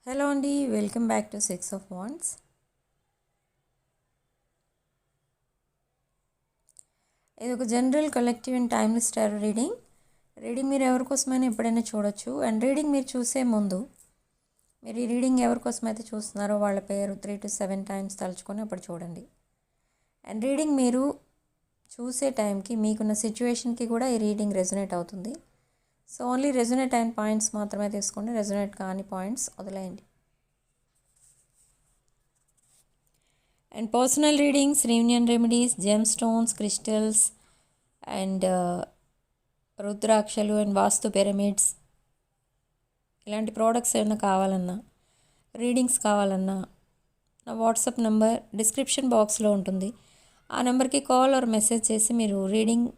Hello అండి, welcome back to 6 of Wands. ఇది ఒక general collective and timeless tarot reading. మీరు ఎవరికోసమైనా ఎప్పుడైనా చూడొచ్చు. అండ్ రీడింగ్ మీరు చూసే ముందు మీరు ఈ రీడింగ్ ఎవరికోసమైతే చూస్తున్నారో వాళ్ళ పేరు 3 to 7 times తలుచుకొని అప్పుడు చూడండి. అండ్ రీడింగ్ మీరు చూసే టైంకి మీకున్న సిచ్యువేషన్కి కూడా ఈ రీడింగ్ రెజొనేట్ అవుతుంది. సో ఓన్లీ రెజొనేట్ అయిన పాయింట్స్ మాత్రమే తీసుకోండి, రెజొనేట్ కాని పాయింట్స్ వదిలేయండి. And personal readings, reunion remedies, gem stones, crystals and రుద్రాక్షలు అండ్ వాస్తు పిరమిడ్స్ ఇలాంటి ప్రోడక్ట్స్ ఏమైనా కావాలన్నా, రీడింగ్స్ కావాలన్నా నా వాట్సాప్ నెంబర్ డిస్క్రిప్షన్ బాక్స్లో ఉంటుంది. ఆ నెంబర్కి కాల్ ఆర్ మెసేజ్ చేసి మీరు రీడింగ్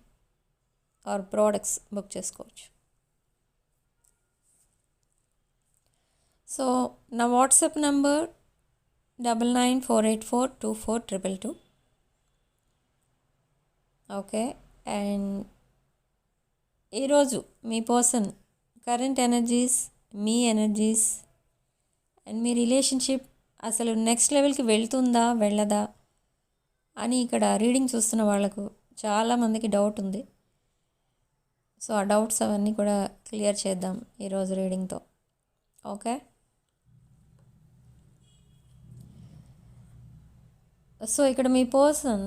ఆర్ ప్రోడక్ట్స్ బుక్ చేసుకోవచ్చు. సో నా వాట్సాప్ నెంబర్ 9948424222. ఓకే. అండ్ ఈరోజు మీ పర్సన్ కరెంట్ ఎనర్జీస్, మీ ఎనర్జీస్ అండ్ మీ రిలేషన్షిప్ అసలు నెక్స్ట్ లెవెల్కి వెళ్తుందా వెళ్ళదా అని ఇక్కడ రీడింగ్ చూస్తున్న వాళ్ళకు చాలామందికి డౌట్ ఉంది. సో ఆ డౌట్స్ అవన్నీ కూడా క్లియర్ చేద్దాం ఈరోజు రీడింగ్తో. ఓకే. సో ఇక్కడ మీ పర్సన్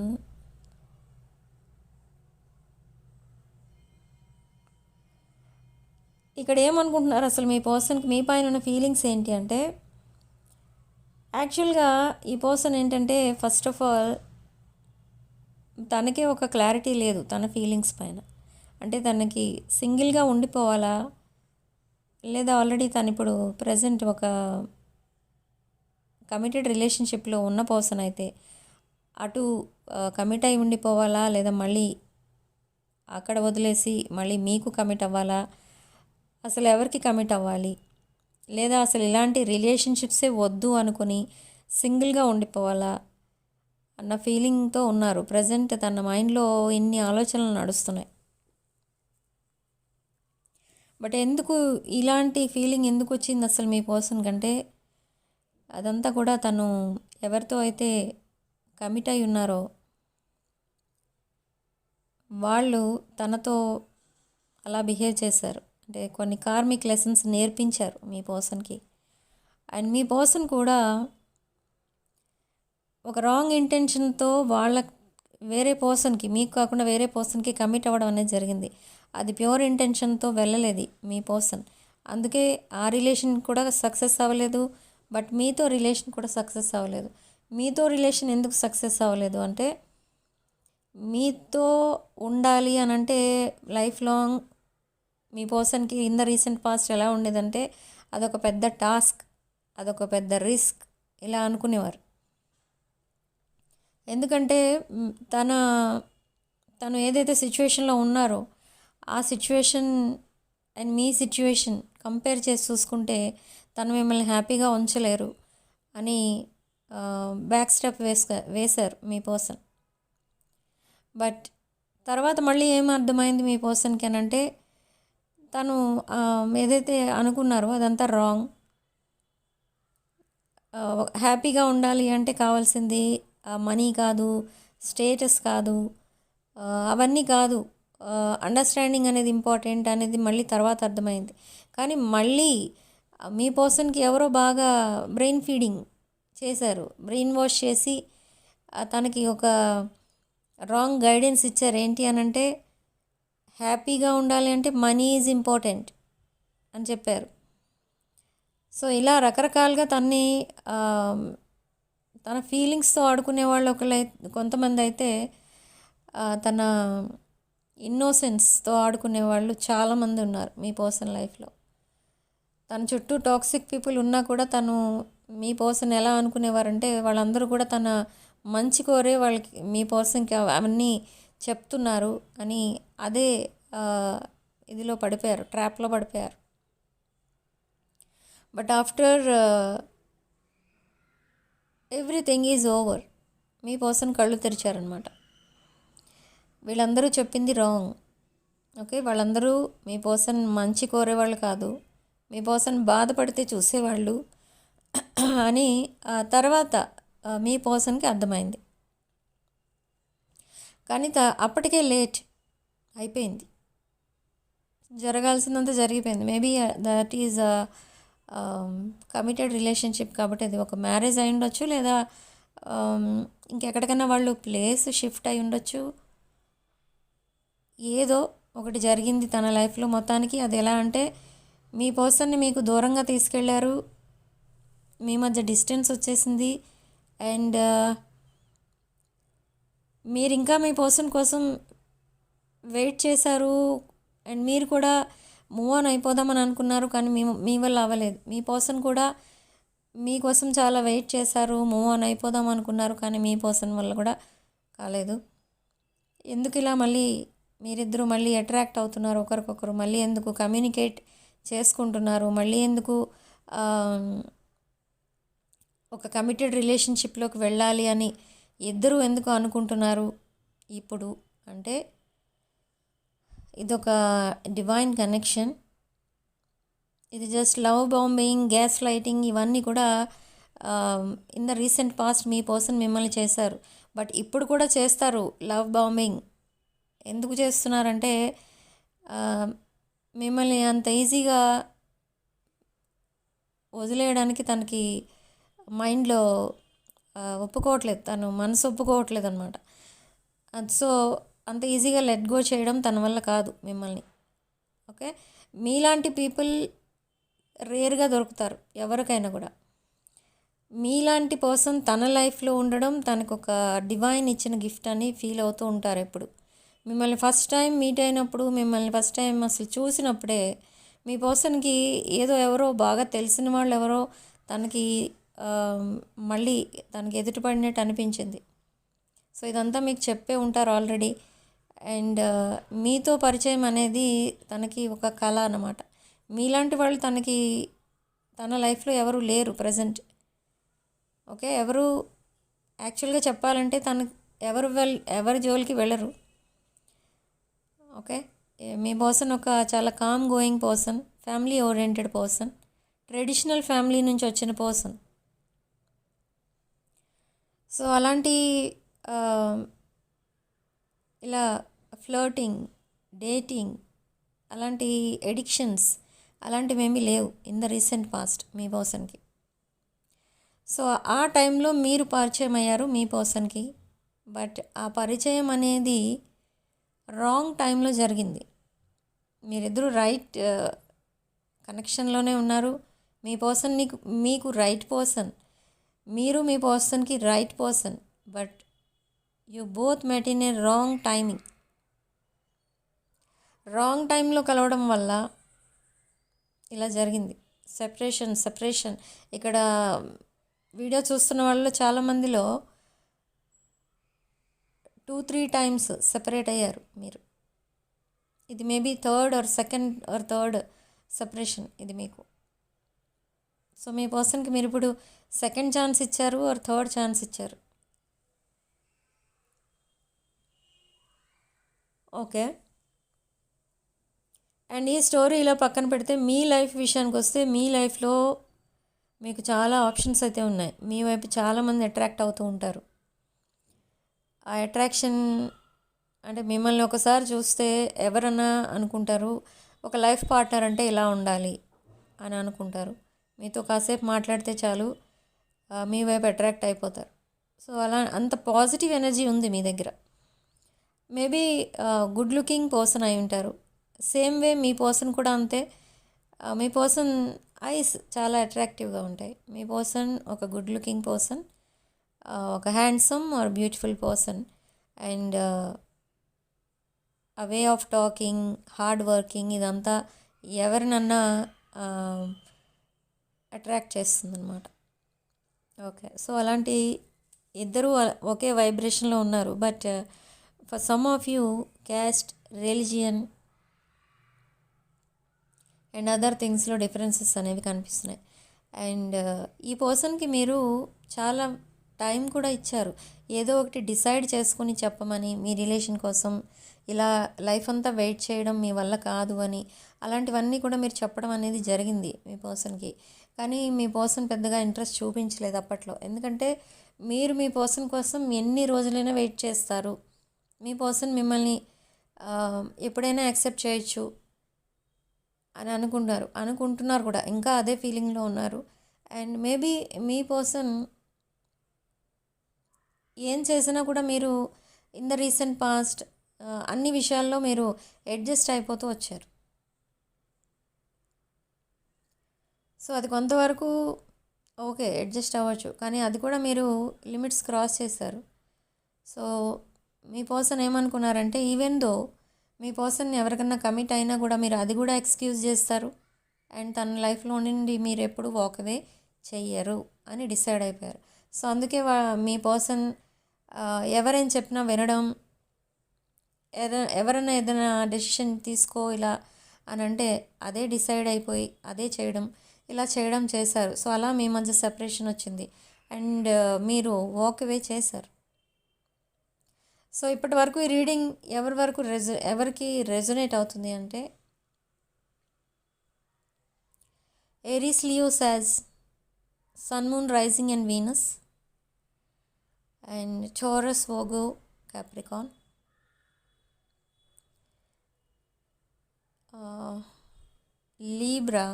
ఇక్కడ ఏమనుకుంటున్నారు, అసలు మీ పర్సన్కి మీ పైన ఉన్న ఫీలింగ్స్ ఏంటి అంటే, యాక్చువల్గా ఈ పర్సన్ ఏంటంటే ఫస్ట్ ఆఫ్ ఆల్ తనకే ఒక క్లారిటీ లేదు తన ఫీలింగ్స్ పైన. అంటే తనకి సింగిల్గా ఉండిపోవాలా, లేదా ఆల్రెడీ తను ఇప్పుడు ప్రజెంట్ ఒక కమిటెడ్ రిలేషన్షిప్లో ఉన్న పర్సన్ అయితే అటు కమిట్ అయి ఉండిపోవాలా, లేదా మళ్ళీ అక్కడ వదిలేసి మళ్ళీ మీకు కమిట్ అవ్వాలా, అసలు ఎవరికి కమిట్ అవ్వాలి, లేదా అసలు ఇలాంటి రిలేషన్షిప్సే వద్దు అనుకుని సింగిల్గా ఉండిపోవాలా అన్న ఫీలింగ్తో ఉన్నారు. ప్రజెంట్ తన మైండ్లో ఇన్ని ఆలోచనలు నడుస్తున్నాయి. బట్ ఎందుకు ఇలాంటి ఫీలింగ్ ఎందుకు వచ్చింది అసలు మీ పర్సన్ కంటే, అదంతా కూడా తను ఎవరితో అయితే కమిట్ అయి ఉన్నారో వాళ్ళు తనతో అలా బిహేవ్ చేశారు. అంటే కొన్ని కార్మిక్ లెసన్స్ నేర్పించారు మీ పర్సన్కి. అండ్ మీ పర్సన్ కూడా ఒక రాంగ్ ఇంటెన్షన్తో వేరే పర్సన్కి, మీకు కాకుండా వేరే పర్సన్కి కమిట్ అవ్వడం అనేది జరిగింది. అది ప్యూర్ ఇంటెన్షన్తో వెళ్ళలేదు మీ పర్సన్. అందుకే ఆ రిలేషన్ కూడా సక్సెస్ అవ్వలేదు, బట్ మీతో రిలేషన్ కూడా సక్సెస్ అవ్వలేదు. మీతో రిలేషన్ ఎందుకు సక్సెస్ అవ్వలేదు అంటే, మీతో ఉండాలి అని అంటే లైఫ్ లాంగ్ మీ పర్సన్కి ఇన్ ద రీసెంట్ పాస్ట్ ఎలా ఉండేదంటే అదొక పెద్ద టాస్క్, అదొక పెద్ద రిస్క్ ఇలా అనుకునేవారు. ఎందుకంటే తను ఏదైతే సిచ్యువేషన్లో ఉన్నారో ఆ situation and me situation compare చేసి చూసుకుంటే తను మిమ్మల్ని హ్యాపీగా ఉంచలేరు అని బ్యాక్ స్టెప్ వేశారు మీ పర్సన్. బట్ తర్వాత మళ్ళీ ఏం అర్థమైంది మీ పర్సన్కి అని అంటే, తను ఏదైతే అనుకున్నారో అదంతా రాంగ్. హ్యాపీగా ఉండాలి అంటే కావాల్సింది మనీ కాదు, స్టేటస్ కాదు, అవన్నీ కాదు, అండర్స్టాండింగ్ అనేది ఇంపార్టెంట్ అనేది మళ్ళీ తర్వాత అర్థమైంది. కానీ మళ్ళీ మీ పర్సన్కి ఎవరో బాగా బ్రెయిన్ ఫీడింగ్ చేశారు, బ్రెయిన్ వాష్ చేసి తనకి ఒక రాంగ్ గైడెన్స్ ఇచ్చారు. ఏంటి అని అంటే, హ్యాపీగా ఉండాలి అంటే మనీ ఈజ్ ఇంపార్టెంట్ అని చెప్పారు. సో ఇలా రకరకాలుగా తన ఫీలింగ్స్తో ఆడుకునే వాళ్ళు కొంతమంది అయితే తన ఇన్నోసెన్స్తో ఆడుకునే వాళ్ళు చాలామంది ఉన్నారు మీ పర్సన్ లైఫ్లో. తన చుట్టూ టాక్సిక్ పీపుల్ ఉన్నా కూడా తను మీ పర్సన్ ఎలా అనుకునేవారంటే, వాళ్ళందరూ కూడా తన మంచి కోరే వాళ్ళకి మీ పర్సన్కి అవన్నీ చెప్తున్నారు అని అదే ఇదిలో పడిపోయారు, ట్రాప్లో పడిపోయారు. But after everything is over me person కళ్ళు తెరిచారనమాట. వీళ్ళందరూ చెప్పింది రాంగ్. ఓకే, వాళ్ళందరూ మీ పర్సన్ మంచి కోరేవాళ్ళు కాదు, మీ పర్సన్ బాధపడితే చూసేవాళ్ళు, అని తర్వాత మీ పర్సన్కి అర్థమైంది. కానీ అప్పటికే లేట్ అయిపోయింది, జరగాల్సిందంతా జరిగిపోయింది. Maybe that is committed relationship కాబట్టి అది ఒక మ్యారేజ్ అయి ఉండొచ్చు, లేదా ఇంకెక్కడికైనా వాళ్ళు ప్లేస్ షిఫ్ట్ అయి ఉండొచ్చు. ఏదో ఒకటి జరిగింది తన లైఫ్లో. మొత్తానికి అది ఎలా అంటే మీ పర్సన్ని మీకు దూరంగా తీసుకెళ్లారు, మీ మధ్య డిస్టెన్స్ వచ్చేసింది. అండ్ మీరు ఇంకా మీ పర్సన్ కోసం వెయిట్ చేశారు. అండ్ మీరు కూడా మూవ్ ఆన్ అయిపోదామని అనుకున్నారు, కానీ మీ వల్ల అవ్వలేదు. మీ పర్సన్ కూడా మీకోసం చాలా వెయిట్ చేశారు, మూవ్ ఆన్ అయిపోదాం అనుకున్నారు, కానీ మీ పర్సన్ వల్ల కూడా కాలేదు. ఎందుకు ఇలా మళ్ళీ మీరిద్దరూ మళ్ళీ అట్రాక్ట్ అవుతున్నారు ఒకరికొకరు? మళ్ళీ ఎందుకు కమ్యూనికేట్ చేసుకుంటున్నారు? మళ్ళీ ఎందుకు ఒక కమిటెడ్ రిలేషన్షిప్లోకి వెళ్ళాలి అని ఇద్దరూ ఎందుకు అనుకుంటున్నారు ఇప్పుడు అంటే? ఇదొక డివైన్ కనెక్షన్. ఇది just love bombing, gas lighting ఇవన్నీ కూడా in the recent past me person మిమ్మల్ని చేశారు. బట్ ఇప్పుడు కూడా చేస్తారు లవ్ బాంబింగ్. ఎందుకు చేస్తున్నారంటే మిమ్మల్ని అంత ఈజీగా వదిలేయడానికి తనకి మైండ్లో ఒప్పుకోవట్లేదు, తను మనసు ఒప్పుకోవట్లేదు అనమాట. సో అంత ఈజీగా లెట్ గో చేయడం తన వల్ల కాదు మిమ్మల్ని. ఓకే, మీలాంటి పీపుల్ రేర్గా దొరుకుతారు ఎవరికైనా కూడా. మీలాంటి పర్సన్ తన లైఫ్లో ఉండడం తనకు ఒక డివైన్ ఇచ్చిన గిఫ్ట్ అని ఫీల్ అవుతూ ఉంటారు ఎప్పుడు. మిమ్మల్ని ఫస్ట్ టైం మీట్ అయినప్పుడు, మిమ్మల్ని ఫస్ట్ టైం అసలు చూసినప్పుడే మీ పర్సన్కి ఏదో ఎవరో బాగా తెలిసిన వాళ్ళు ఎవరో తనకి మళ్ళీ తనకి ఎదుటిపడినట్టు అనిపించింది. సో ఇదంతా మీకు చెప్పే ఉంటారు ఆల్రెడీ. అండ్ మీతో పరిచయం అనేది తనకి ఒక కళ అన్నమాట. మీలాంటి వాళ్ళు తన లైఫ్లో ఎవరు లేరు ప్రజెంట్. ఓకే, ఎవరు యాక్చువల్గా చెప్పాలంటే ఎవరి జోలికి వెళ్ళరు. ఓకే, మీ పర్సన్ ఒక చాలా calm going person, family oriented person, traditional family నుంచి వచ్చిన పర్సన్. సో అలాంటి ఇలా ఫ్లర్టింగ్, డేటింగ్, అలాంటి ఎడిక్షన్స్ అలాంటివేమీ లేవు ఇన్ ద రీసెంట్ పాస్ట్ మీ పర్సన్కి. సో ఆ టైంలో మీరు పరిచయం అయ్యారు మీ పర్సన్కి. బట్ ఆ పరిచయం అనేది రాంగ్ టైంలో జరిగింది. మీరిద్దరూ రైట్ కనెక్షన్లోనే ఉన్నారు. మీ పర్సన్ మీకు రైట్ పర్సన్, మీరు మీ పర్సన్కి right person. But you both met in a wrong timing. Wrong టైంలో కలవడం వల్ల ఇలా జరిగింది. సెపరేషన్. ఇక్కడ వీడియో చూస్తున్న వాళ్ళు చాలామందిలో 2-3 టైమ్స్ సెపరేట్ అయ్యారు మీరు. ఇది maybe second or third separation ఇది మీకు. సో మీ పర్సన్కి మీరు ఇప్పుడు సెకండ్ ఛాన్స్ ఇచ్చారు ఆర్ థర్డ్ ఛాన్స్ ఇచ్చారు. ఓకే, అండ్ ఈ స్టోరీ ఇలా పక్కన పెడితే మీ లైఫ్ విషయానికి వస్తే, మీ లైఫ్లో మీకు చాలా ఆప్షన్స్ అయితే ఉన్నాయి. మీ వైపు చాలామంది అట్రాక్ట్ అవుతూ ఉంటారు. ఆ అట్రాక్షన్ అంటే మిమ్మల్ని ఒకసారి చూస్తే ఎవరన్నా అనుకుంటారు ఒక లైఫ్ పార్ట్నర్ అంటే ఇలా ఉండాలి అని అనుకుంటారు. మీతో కాసేపు మాట్లాడితే చాలు మీ వైపు అట్రాక్ట్ అయిపోతారు. సో అంత పాజిటివ్ ఎనర్జీ ఉంది మీ దగ్గర. మేబీ గుడ్ లుకింగ్ పర్సన్ అయి ఉంటారు. సేమ్ వే మీ పర్సన్ కూడా అంతే. మీ పర్సన్ ఐస్ చాలా అట్రాక్టివ్గా ఉంటాయి. మీ పర్సన్ ఒక గుడ్ లుకింగ్ పర్సన్, ఒక handsome or beautiful person. And ఆ way of talking, hard working ఇదంతా ఎవరినన్నా అట్రాక్ట్ చేస్తుందన్నమాట. ఓకే, సో అలాంటి ఇద్దరూ ఒకే వైబ్రేషన్లో ఉన్నారు. But for some of you caste, religion and other థింగ్స్లో డిఫరెన్సెస్ అనేవి కనిపిస్తున్నాయి. అండ్ ఈ పర్సన్కి మీరు చాలా టైం కూడా ఇచ్చారు. ఏదో ఒకటి డిసైడ్ చేసుకుని చెప్పమని, మీ రిలేషన్ కోసం ఇలా లైఫ్ అంతా వెయిట్ చేయడం మీ వల్ల కాదు అని, అలాంటివన్నీ కూడా మీరు చెప్పడం అనేది జరిగింది మీ పర్సన్కి. కానీ మీ పర్సన్ పెద్దగా ఇంట్రెస్ట్ చూపించలేదు అప్పట్లో. ఎందుకంటే మీరు మీ పర్సన్ కోసం ఎన్ని రోజులైనా వెయిట్ చేస్తారు. మీ పర్సన్ మిమ్మల్ని ఎప్పుడైనా యాక్సెప్ట్ చేయొచ్చు అని అనుకుంటున్నారు కూడా. ఇంకా అదే ఫీలింగ్లో ఉన్నారు. అండ్ మేబీ మీ పర్సన్ ఏం చేసినా కూడా మీరు ఇన్ ద రీసెంట్ పాస్ట్ అన్ని విషయాల్లో మీరు అడ్జస్ట్ అయిపోతూ వచ్చారు. సో అది కొంతవరకు ఓకే, అడ్జస్ట్ అవ్వచ్చు, కానీ అది కూడా మీరు లిమిట్స్ క్రాస్ చేశారు. సో మీ పర్సన్ ఏమనుకున్నారంటే, ఈవెన్ దో మీ పర్సన్ ఎవరికన్నా కమిట్ అయినా కూడా మీరు అది కూడా ఎక్స్క్యూజ్ చేస్తారు అండ్ తన లైఫ్లో నుండి మీరు ఎప్పుడు వాక్ అవే చెయ్యరు అని డిసైడ్ అయిపోయారు. సో అందుకే మీ పర్సన్ ఎవరైనా చెప్పినా వినడం, ఎవరైనా ఏదైనా డెసిషన్ తీసుకో ఇలా అని అంటే అదే డిసైడ్ అయిపోయి అదే చేయడం, ఇలా చేయడం చేశారు. సో అలా మీ మధ్య సెపరేషన్ వచ్చింది అండ్ మీరు వాక్ అవే చేశారు. సో ఇప్పటి వరకు ఈ రీడింగ్ ఎవరికి రెజొనేట్ అవుతుంది అంటే, Aries Leo Sag sun moon rising and Venus, and Taurus Virgo Capricorn, Libra,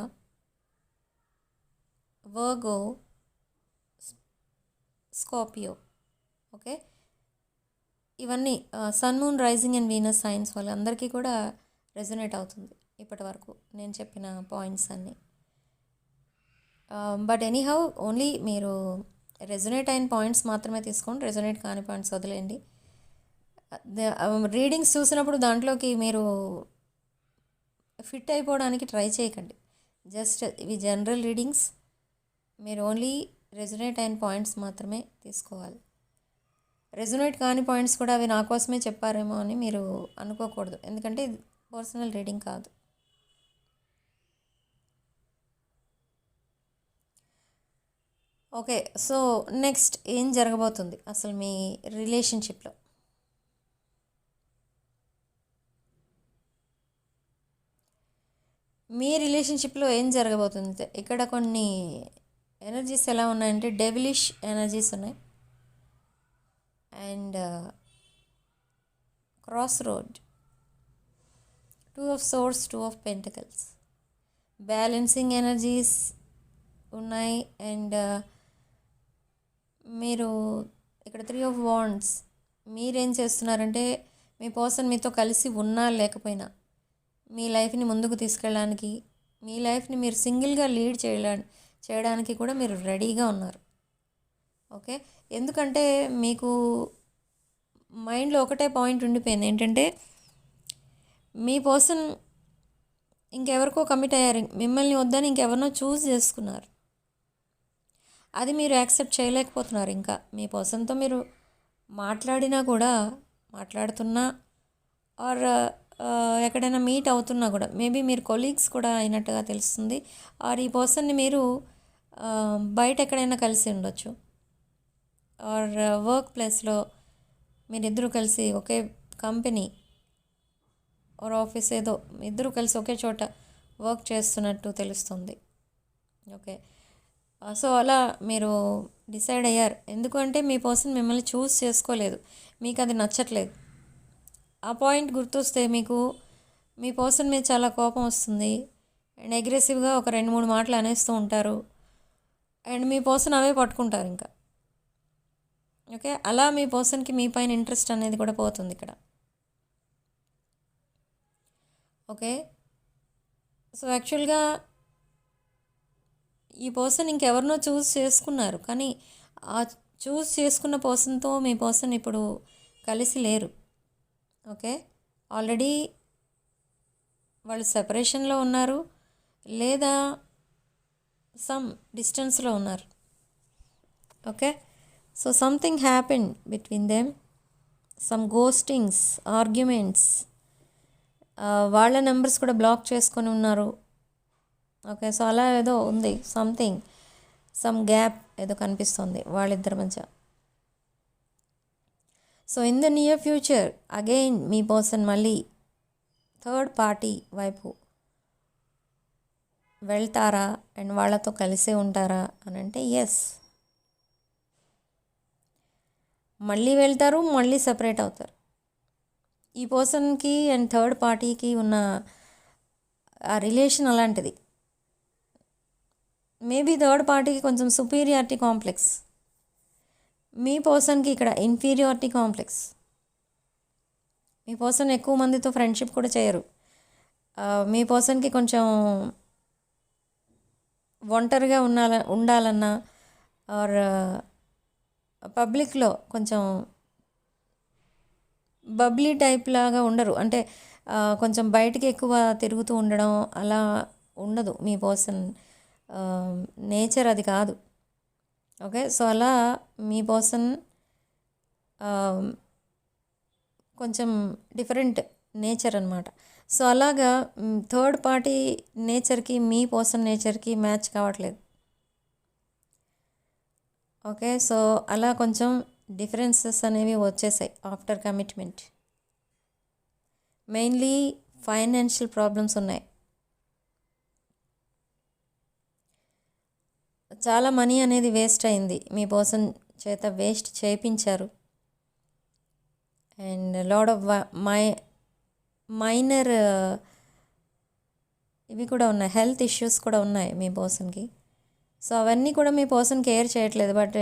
Virgo, Scorpio. Okay, ఇవన్నీ sun moon rising and Venus signs వాళ్ళందరికీ కూడా రెజొనేట్ అవుతుంది ఇప్పటి వరకు నేను చెప్పిన పాయింట్స్ అన్నీ. బట్ ఎనీహౌ ఓన్లీ మీరు రెజొనేట్ అయిన పాయింట్స్ మాత్రమే తీసుకోండి, రెజొనేట్ కాని పాయింట్స్ వదిలేయండి. రీడింగ్స్ చూసినప్పుడు దాంట్లోకి మీరు ఫిట్ అయిపోవడానికి ట్రై చేయకండి. జస్ట్ ఇవి జనరల్ రీడింగ్స్, మీరు ఓన్లీ రెజొనేట్ అయిన పాయింట్స్ మాత్రమే తీసుకోవాలి. రెజొనేట్ కాని పాయింట్స్ కూడా అవి నా కోసమే చెప్పారేమో అని మీరు అనుకోకూడదు, ఎందుకంటే ఇది పర్సనల్ రీడింగ్ కాదు. ఓకే, సో నెక్స్ట్ ఏం జరగబోతుంది అసలు మీ రిలేషన్షిప్లో? మీ రిలేషన్షిప్లో ఏం జరగబోతుంది? ఇక్కడ కొన్ని ఎనర్జీస్ ఎలా ఉన్నాయంటే, డెవిలిష్ ఎనర్జీస్ ఉన్నాయి and cross road, 2 of swords, 2 of pentacles, balancing energies ఉన్నాయి అండ్ మీరు ఇక్కడ 3 of wands. మీరేం చేస్తున్నారంటే, మీ పర్సన్ మీతో కలిసి ఉన్నా లేకపోయినా మీ లైఫ్ని ముందుకు తీసుకెళ్ళడానికి, మీ లైఫ్ని మీరు సింగిల్గా లీడ్ చేయడానికి కూడా మీరు రెడీగా ఉన్నారు. ఓకే, ఎందుకంటే మీకు మైండ్లో ఒకటే పాయింట్ ఉండిపోయింది ఏంటంటే, మీ పర్సన్ ఇంకెవరికో కమిట్ అయ్యారు, మిమ్మల్ని వద్దని ఇంకెవరినో చూస్ చేసుకున్నారు. అది మీరు యాక్సెప్ట్ చేయలేకపోతున్నారు. ఇంకా మీ పర్సన్తో మీరు మాట్లాడుతున్నా ఆర్ ఎక్కడైనా మీట్ అవుతున్నా కూడా, మేబీ మీరు కొలీగ్స్ కూడా అయినట్టుగా తెలుస్తుంది, ఆర్ ఈ పర్సన్ని మీరు బయట ఎక్కడైనా కలిసి ఉండొచ్చు, ఆర్ వర్క్ ప్లేస్లో మీరిద్దరూ కలిసి ఒకే కంపెనీ ఆర్ ఆఫీస్ ఏదో ఇద్దరు కలిసి ఒకే చోట వర్క్ చేస్తున్నట్టు తెలుస్తుంది. ఓకే, సో అలా మీరు డిసైడ్ అయ్యారు. ఎందుకంటే మీ పర్సన్ మిమ్మల్ని చూస్ చేసుకోలేదు, మీకు అది నచ్చట్లేదు. ఆ పాయింట్ గుర్తొస్తే మీకు మీ పర్సన్ మీద చాలా కోపం వస్తుంది అండ్ అగ్రెసివ్గా ఒక 2-3 మాటలు అనేస్తూ ఉంటారు అండ్ మీ పర్సన్ అవే పట్టుకుంటారు ఇంకా. ఓకే, అలా మీ పర్సన్కి మీ పైన ఇంట్రెస్ట్ అనేది కూడా పోతుంది ఇక్కడ. ఓకే, సో యాక్చువల్గా ఈ పర్సన్ ఇంకెవరినో చూస్ చేసుకున్నారు, కానీ ఆ చూస్ చేసుకున్న పర్సన్తో మీ పర్సన్ ఇప్పుడు కలిసి లేరు. ఓకే, ఆల్రెడీ వాళ్ళు సెపరేషన్లో ఉన్నారు లేదా సమ్ డిస్టెన్స్లో ఉన్నారు. Okay, so something happened between them, some ghostings, arguments, వాళ్ళ నెంబర్స్ కూడా బ్లాక్ చేసుకొని ఉన్నారు. ఓకే, సో అలా ఏదో ఉంది, సమ్ గ్యాప్ ఏదో కనిపిస్తుంది వాళ్ళిద్దరి మధ్య. So in the near future again me person మళ్ళీ థర్డ్ పార్టీ వైపు వెళ్తారా అండ్ వాళ్ళతో కలిసే ఉంటారా అని అంటే ఎస్, మళ్ళీ వెళ్తారు, మళ్ళీ సపరేట్ అవుతారు. ఈ పర్సన్కి అండ్ థర్డ్ పార్టీకి ఉన్న ఆ రిలేషన్ అలాంటిది. మేబీ థర్డ్ పార్టీకి కొంచెం సుపీరియారిటీ కాంప్లెక్స్, మీ పర్సన్కి ఇక్కడ ఇన్ఫీరియారిటీ కాంప్లెక్స్. మీ పర్సన్ ఎక్కువ మందితో ఫ్రెండ్షిప్ కూడా చేయరు. మీ పర్సన్కి కొంచెం ఒంటరిగా ఉండాలన్నా ఆర్ పబ్లిక్లో కొంచెం బబ్లీ టైప్ లాగా ఉండరు. అంటే కొంచెం బయటికి ఎక్కువ తిరుగుతూ ఉండడం అలా ఉండదు. మీ పర్సన్ నేచర్ అది కాదు. ఓకే, సో అలా మీ పర్సన్ కొంచెం డిఫరెంట్ నేచర్ అనమాట. సో అలాగా థర్డ్ పార్టీ నేచర్కి మీ పర్సన్ నేచర్కి మ్యాచ్ కావట్లేదు. ఓకే, సో అలా కొంచెం డిఫరెన్సెస్ అనేవి వచ్చేసాయి after commitment. Mainly financial problems ఉన్నాయి. చాలా మనీ అనేది వేస్ట్ అయింది, మీ పర్సన్ చేత వేస్ట్ చేయించారు. అండ్ లాడ్ ఆఫ్ మైనర్ ఇవి కూడా ఉన్నాయి, హెల్త్ ఇష్యూస్ కూడా ఉన్నాయి మీ పర్సన్కి. సో అవన్నీ కూడా మీ పర్సన్ కేర్ చేయట్లేదు. బట్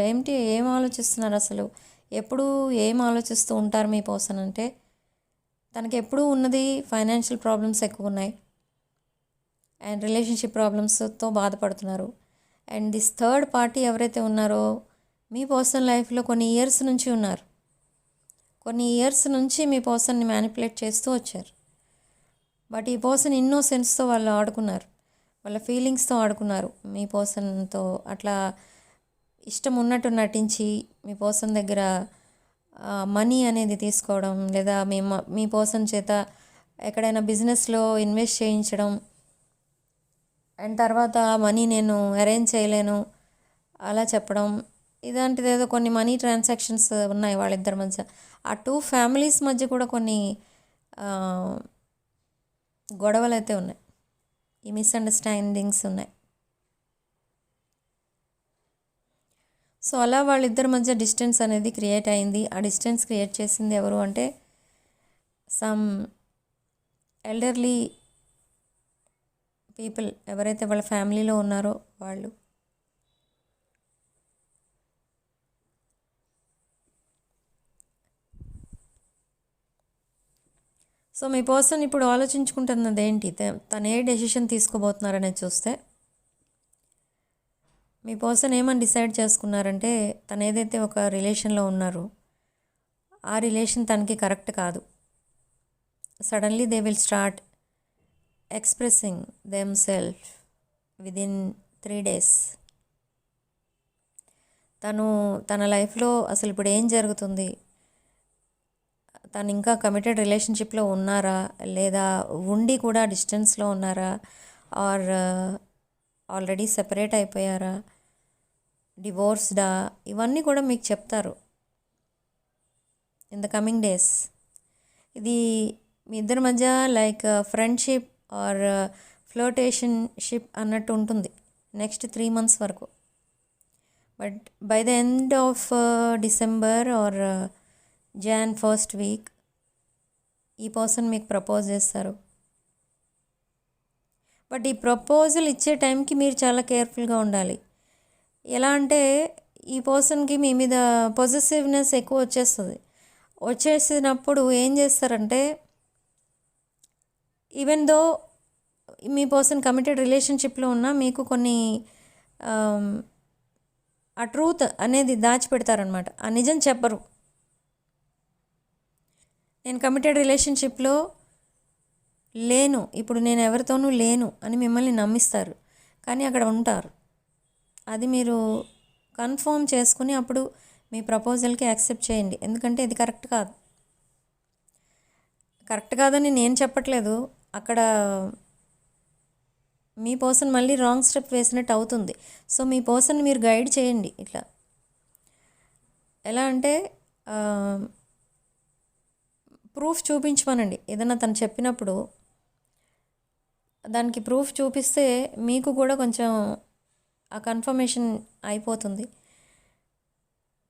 ఏం ఆలోచిస్తున్నారు అసలు, ఎప్పుడు ఏం ఆలోచిస్తూ ఉంటారు మీ పర్సన్ అంటే, తనకి ఎప్పుడూ ఉన్నది ఫైనాన్షియల్ ప్రాబ్లమ్స్ ఎక్కువ ఉన్నాయి అండ్ రిలేషన్షిప్ ప్రాబ్లమ్స్తో బాధపడుతున్నారు. అండ్ దిస్ థర్డ్ పార్టీ ఎవరైతే ఉన్నారో మీ పర్సనల్ లైఫ్లో కొన్ని ఇయర్స్ నుంచి ఉన్నారు. కొన్ని ఇయర్స్ నుంచి మీ పర్సన్ని మ్యానిపులేట్ చేస్తూ వచ్చారు. బట్ ఈ పర్సన్ ఇన్నోసెన్స్తో వాళ్ళు ఆడుకున్నారు, వాళ్ళ ఫీలింగ్స్తో ఆడుకున్నారు. మీ పర్సన్తో అట్లా ఇష్టం ఉన్నట్టు నటించి మీ పర్సన్ దగ్గర మనీ అనేది తీసుకోవడం, లేదా మీ పర్సన్ చేత ఎక్కడైనా బిజినెస్లో ఇన్వెస్ట్ చేయించడం, అండ్ తర్వాత మనీ నేను అరేంజ్ చేయలేను అలా చెప్పడం. ఇలాంటిది ఏదో కొన్ని మనీ ట్రాన్సాక్షన్స్ ఉన్నాయి వాళ్ళిద్దరి మధ్య. ఆ టూ ఫ్యామిలీస్ మధ్య కూడా కొన్ని గొడవలు అయితే ఉన్నాయి, ఈ మిస్అండర్స్టాండింగ్స్ ఉన్నాయి. సో అలా వాళ్ళిద్దరి మధ్య డిస్టెన్స్ అనేది క్రియేట్ అయింది. ఆ డిస్టెన్స్ క్రియేట్ చేసింది ఎవరు అంటే సమ్ ఎల్డర్లీ పీపుల్, ఎవరైతే వాళ్ళ ఫ్యామిలీలో ఉన్నారో వాళ్ళు. సో మీ పర్సన్ ఇప్పుడు ఆలోచించుకుంటున్నది ఏంటి, తను ఏ డెసిషన్ తీసుకోబోతున్నారనేది చూస్తే మీ పర్సన్ ఏమని డిసైడ్ చేసుకున్నారంటే, తను ఏదైతే ఒక రిలేషన్లో ఉన్నారో ఆ రిలేషన్ తనకి కరెక్ట్ కాదు. Suddenly they will start expressing themself within 3 days. తన లైఫ్లో అసలు ఇప్పుడు ఏం జరుగుతుంది, తను ఇంకా కమిటెడ్ రిలేషన్షిప్లో ఉన్నారా, లేదా ఉండి కూడా డిస్టెన్స్లో ఉన్నారా, ఆర్ ఆల్రెడీ సెపరేట్ అయిపోయారా, డివోర్స్డా, ఇవన్నీ కూడా మీకు చెప్తారు ఇన్ ద కమింగ్ డేస్. ఇది మీ ఇద్దరి మధ్య లైక్ ఫ్రెండ్షిప్ ఆర్ ఫ్లోటేషన్షిప్ అన్నట్టు ఉంటుంది నెక్స్ట్ 3 months వరకు. But by the end of December or Jan 1st week ఈ పర్సన్ మీకు ప్రపోజ్ చేస్తారు. బట్ ఈ ప్రపోజల్ ఇచ్చే టైంకి మీరు చాలా కేర్ఫుల్గా ఉండాలి. ఎలా అంటే ఈ పర్సన్కి మీ మీద పొజెసివ్నెస్ ఎక్కువ వచ్చేసినప్పుడు ఏం చేస్తారంటే, ఈవెన్ దో మీ పర్సన్ కమిటెడ్ రిలేషన్షిప్లో ఉన్నా మీకు కొన్ని ఆ ట్రూత్ అనేది దాచిపెడతారనమాట. ఆ నిజం చెప్పరు. నేను కమిటెడ్ రిలేషన్షిప్లో లేను, ఇప్పుడు నేను ఎవరితోనూ లేను అని మిమ్మల్ని నమ్మిస్తారు, కానీ అక్కడ ఉంటారు. అది మీరు కన్ఫర్మ్ చేసుకుని అప్పుడు మీ ప్రపోజల్కి యాక్సెప్ట్ చేయండి. ఎందుకంటే ఇది కరెక్ట్ కాదని నేను చెప్పట్లేదు. అక్కడ మీ పర్సన్ మళ్ళీ రాంగ్ స్టెప్ వేసినట్టు అవుతుంది. సో మీ పర్సన్ మీరు గైడ్ చేయండి. ఇట్లా ఎలా అంటే ప్రూఫ్ చూపించమనండి. ఏదైనా తను చెప్పినప్పుడు దానికి ప్రూఫ్ చూపిస్తే మీకు కూడా కొంచెం ఆ కన్ఫర్మేషన్ అయిపోతుంది.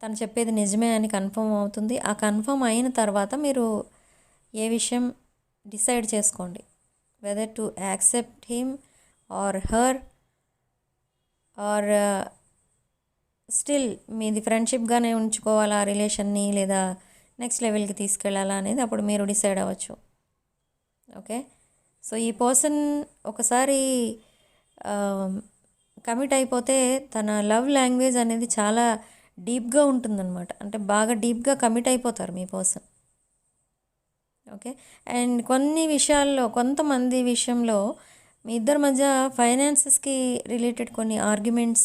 తను చెప్పేది నిజమే అని కన్ఫర్మ్ అవుతుంది. ఆ కన్ఫర్మ్ అయిన తర్వాత మీరు ఏ విషయం డిసైడ్ చేసుకోండి, whether to accept him or her or still మీది ఫ్రెండ్షిప్గానే ఉంచుకోవాలా ఆ రిలేషన్ని, లేదా నెక్స్ట్ లెవెల్కి తీసుకెళ్ళాలా అనేది అప్పుడు మీరు డిసైడ్ అవ్వచ్చు. ఓకే, సో ఈ పర్సన్ ఒకసారి కమిట్ అయిపోతే తన లవ్ లాంగ్వేజ్ అనేది చాలా డీప్గా ఉంటుందన్నమాట. అంటే బాగా డీప్గా కమిట్ అయిపోతారు మీ పర్సన్. ఓకే, అండ్ కొన్ని విషయాల్లో, కొంతమంది విషయంలో మీ ఇద్దరి మధ్య ఫైనాన్సెస్కి రిలేటెడ్ కొన్ని ఆర్గ్యుమెంట్స్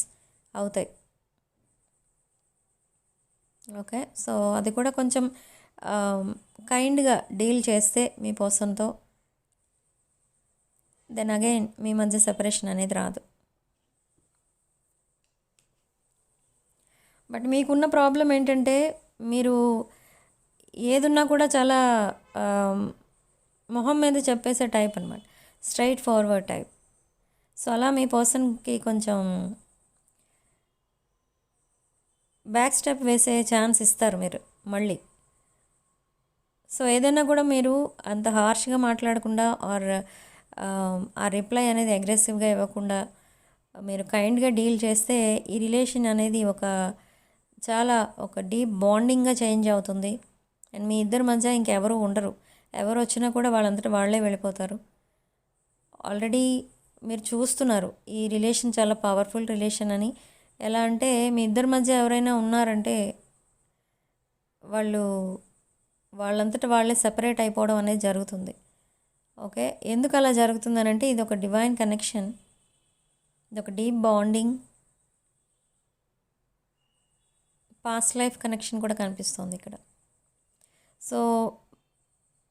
అవుతాయి. ఓకే, సో అది కూడా కొంచెం కైండ్గా డీల్ చేస్తే మీ పర్సన్తో, దెన్ అగైన్ మీ మధ్య సెపరేషన్ అనేది రాదు. బట్ మీకున్న ప్రాబ్లం ఏంటంటే మీరు ఏదున్నా కూడా చాలా మొహం మీద చెప్పేసే టైప్ అనమాట, స్ట్రైట్ ఫార్వర్డ్ టైప్. సో అలా మీ పర్సన్కి కొంచెం బ్యాక్ స్టెప్ వేసే ఛాన్స్ ఇస్తారు మీరు మళ్ళీ. సో ఏదైనా కూడా మీరు అంత హార్ష్గా మాట్లాడకుండా ఆర్ ఆ రిప్లై అనేది అగ్రెసివ్గా ఇవ్వకుండా మీరు కైండ్గా డీల్ చేస్తే ఈ రిలేషన్ అనేది చాలా డీప్ బాండింగ్గా చేంజ్ అవుతుంది. అండ్ మీ ఇద్దరి మధ్య ఇంకెవరు ఉండరు. ఎవరు వచ్చినా కూడా వాళ్ళంతటా వాళ్ళే వెళ్ళిపోతారు. ఆల్రెడీ మీరు చూస్తున్నారు ఈ రిలేషన్ చాలా పవర్ఫుల్ రిలేషన్ అని. ఎలా అంటే మీ ఇద్దరి మధ్య ఎవరైనా ఉన్నారంటే వాళ్ళంతటా వాళ్ళే సెపరేట్ అయిపోవడం అనేది జరుగుతుంది. ఓకే, ఎందుకు అలా జరుగుతుందని అంటే ఇది ఒక డివైన్ కనెక్షన్, ఇది ఒక deep bonding, past life connection కూడా కనిపిస్తుంది ఇక్కడ. సో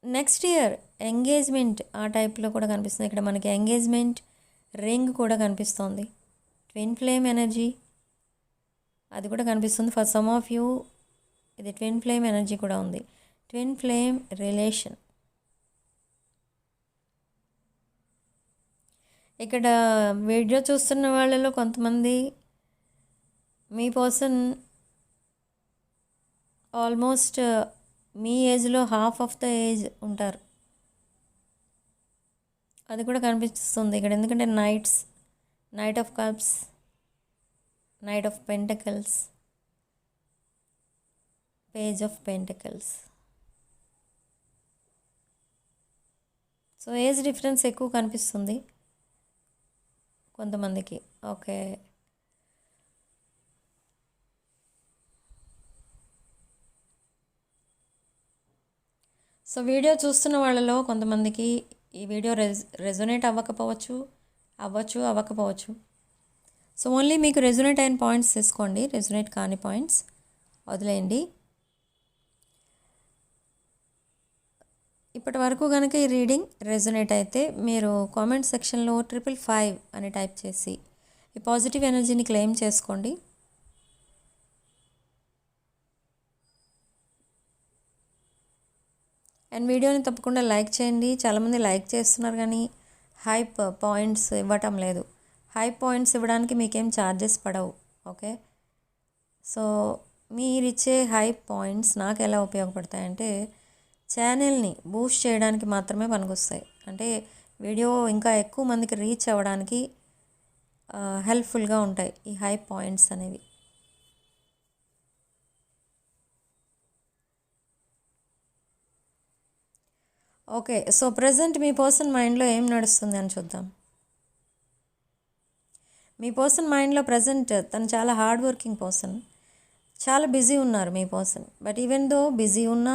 నెక్స్ట్ ఇయర్ ఎంగేజ్మెంట్ ఆ టైప్లో కూడా కనిపిస్తుంది. ఇక్కడ మనకి ఎంగేజ్మెంట్ రింగ్ కూడా కనిపిస్తుంది. ట్విన్ ఫ్లేమ్ ఎనర్జీ అది కూడా కనిపిస్తుంది. ఫర్ సమ్ ఆఫ్ యూ ఇది ట్విన్ ఫ్లేమ్ ఎనర్జీ కూడా ఉంది. Twin flame relation. ఇక్కడ వీడియో చూస్తున్న వాళ్ళలో కొంతమంది మీ పర్సన్ ఆల్మోస్ట్ మీ ఏజ్లో హాఫ్ ఆఫ్ ద ఏజ్ ఉంటారు. అది కూడా కనిపిస్తుంది ఇక్కడ. ఎందుకంటే knight of cups, knight of pentacles, page of pentacles. So age difference ఎక్కువ కనిపిస్తుంది కొంతమందికి. ఓకే, సో వీడియో చూస్తున్న వాళ్ళలో కొంతమందికి ఈ వీడియో రెజొనేట్ అవ్వకపోవచ్చు. సో ఓన్లీ మీకు రెజొనేట్ అయిన పాయింట్స్ తీసుకోండి, రెజొనేట్ కాని పాయింట్స్ వదిలేయండి. ఇప్పటి వరకు కనుక ఈ రీడింగ్ రెజొనేట్ అయితే మీరు కామెంట్ సెక్షన్లో 555 అని టైప్ చేసి ఈ పాజిటివ్ ఎనర్జీని క్లెయిమ్ చేసుకోండి. అండ్ వీడియోని తప్పకుండా లైక్ చేయండి. చాలామంది లైక్ చేస్తున్నారు కానీ హైప్ పాయింట్స్ ఇవ్వటం లేదు. హైప్ పాయింట్స్ ఇవ్వడానికి మీకేం ఛార్జెస్ పడవు. ఓకే, సో మీరిచ్చే హైప్ పాయింట్స్ నాకు ఎలా ఉపయోగపడతాయంటే ఛానల్ని బూస్ట్ చేయడానికి మాత్రమే పనికొస్తాయి. అంటే వీడియో ఇంకా ఎక్కువ మందికి రీచ్ అవ్వడానికి హెల్ప్ఫుల్గా ఉంటాయి ఈ హైప్ పాయింట్స్ అనేవి. ఓకే, సో ప్రజెంట్ మీ పర్సన్ మైండ్లో ఏం నడుస్తుంది అని చూద్దాం. మీ పర్సన్ మైండ్లో ప్రజెంట్ తను చాలా హార్డ్ వర్కింగ్ పర్సన్, చాలా బిజీ ఉన్నారు మీ person. But even though busy ఉన్నా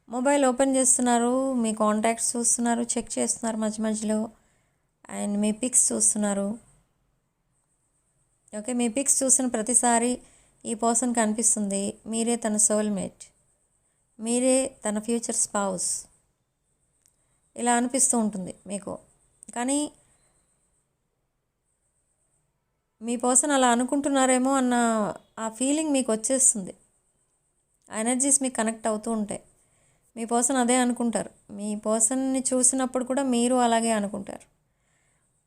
మొబైల్ ఓపెన్ చేస్తున్నారు, మీ కాంటాక్ట్స్ చూస్తున్నారు, చెక్ చేస్తున్నారు మధ్య మధ్యలో, అండ్ మీ పిక్స్ చూస్తున్నారు. ఓకే, మీ పిక్స్ చూసిన ప్రతిసారి ఈ పర్సన్ కనిపిస్తుంది మీరే తన సోల్మేట్, మీరే తన ఫ్యూచర్ స్పౌస్, ఇలా అనిపిస్తూ ఉంటుంది మీకు. కానీ మీ పర్సన్ అలా అనుకుంటున్నారేమో అన్న ఆ ఫీలింగ్ మీకు వచ్చేస్తుంది. ఆ ఎనర్జీస్ మీకు కనెక్ట్ అవుతూ ఉంటాయి. మీ పర్సన్ అదే అనుకుంటారు. మీ పర్సన్ని చూసినప్పుడు కూడా మీరు అలాగే అనుకుంటారు.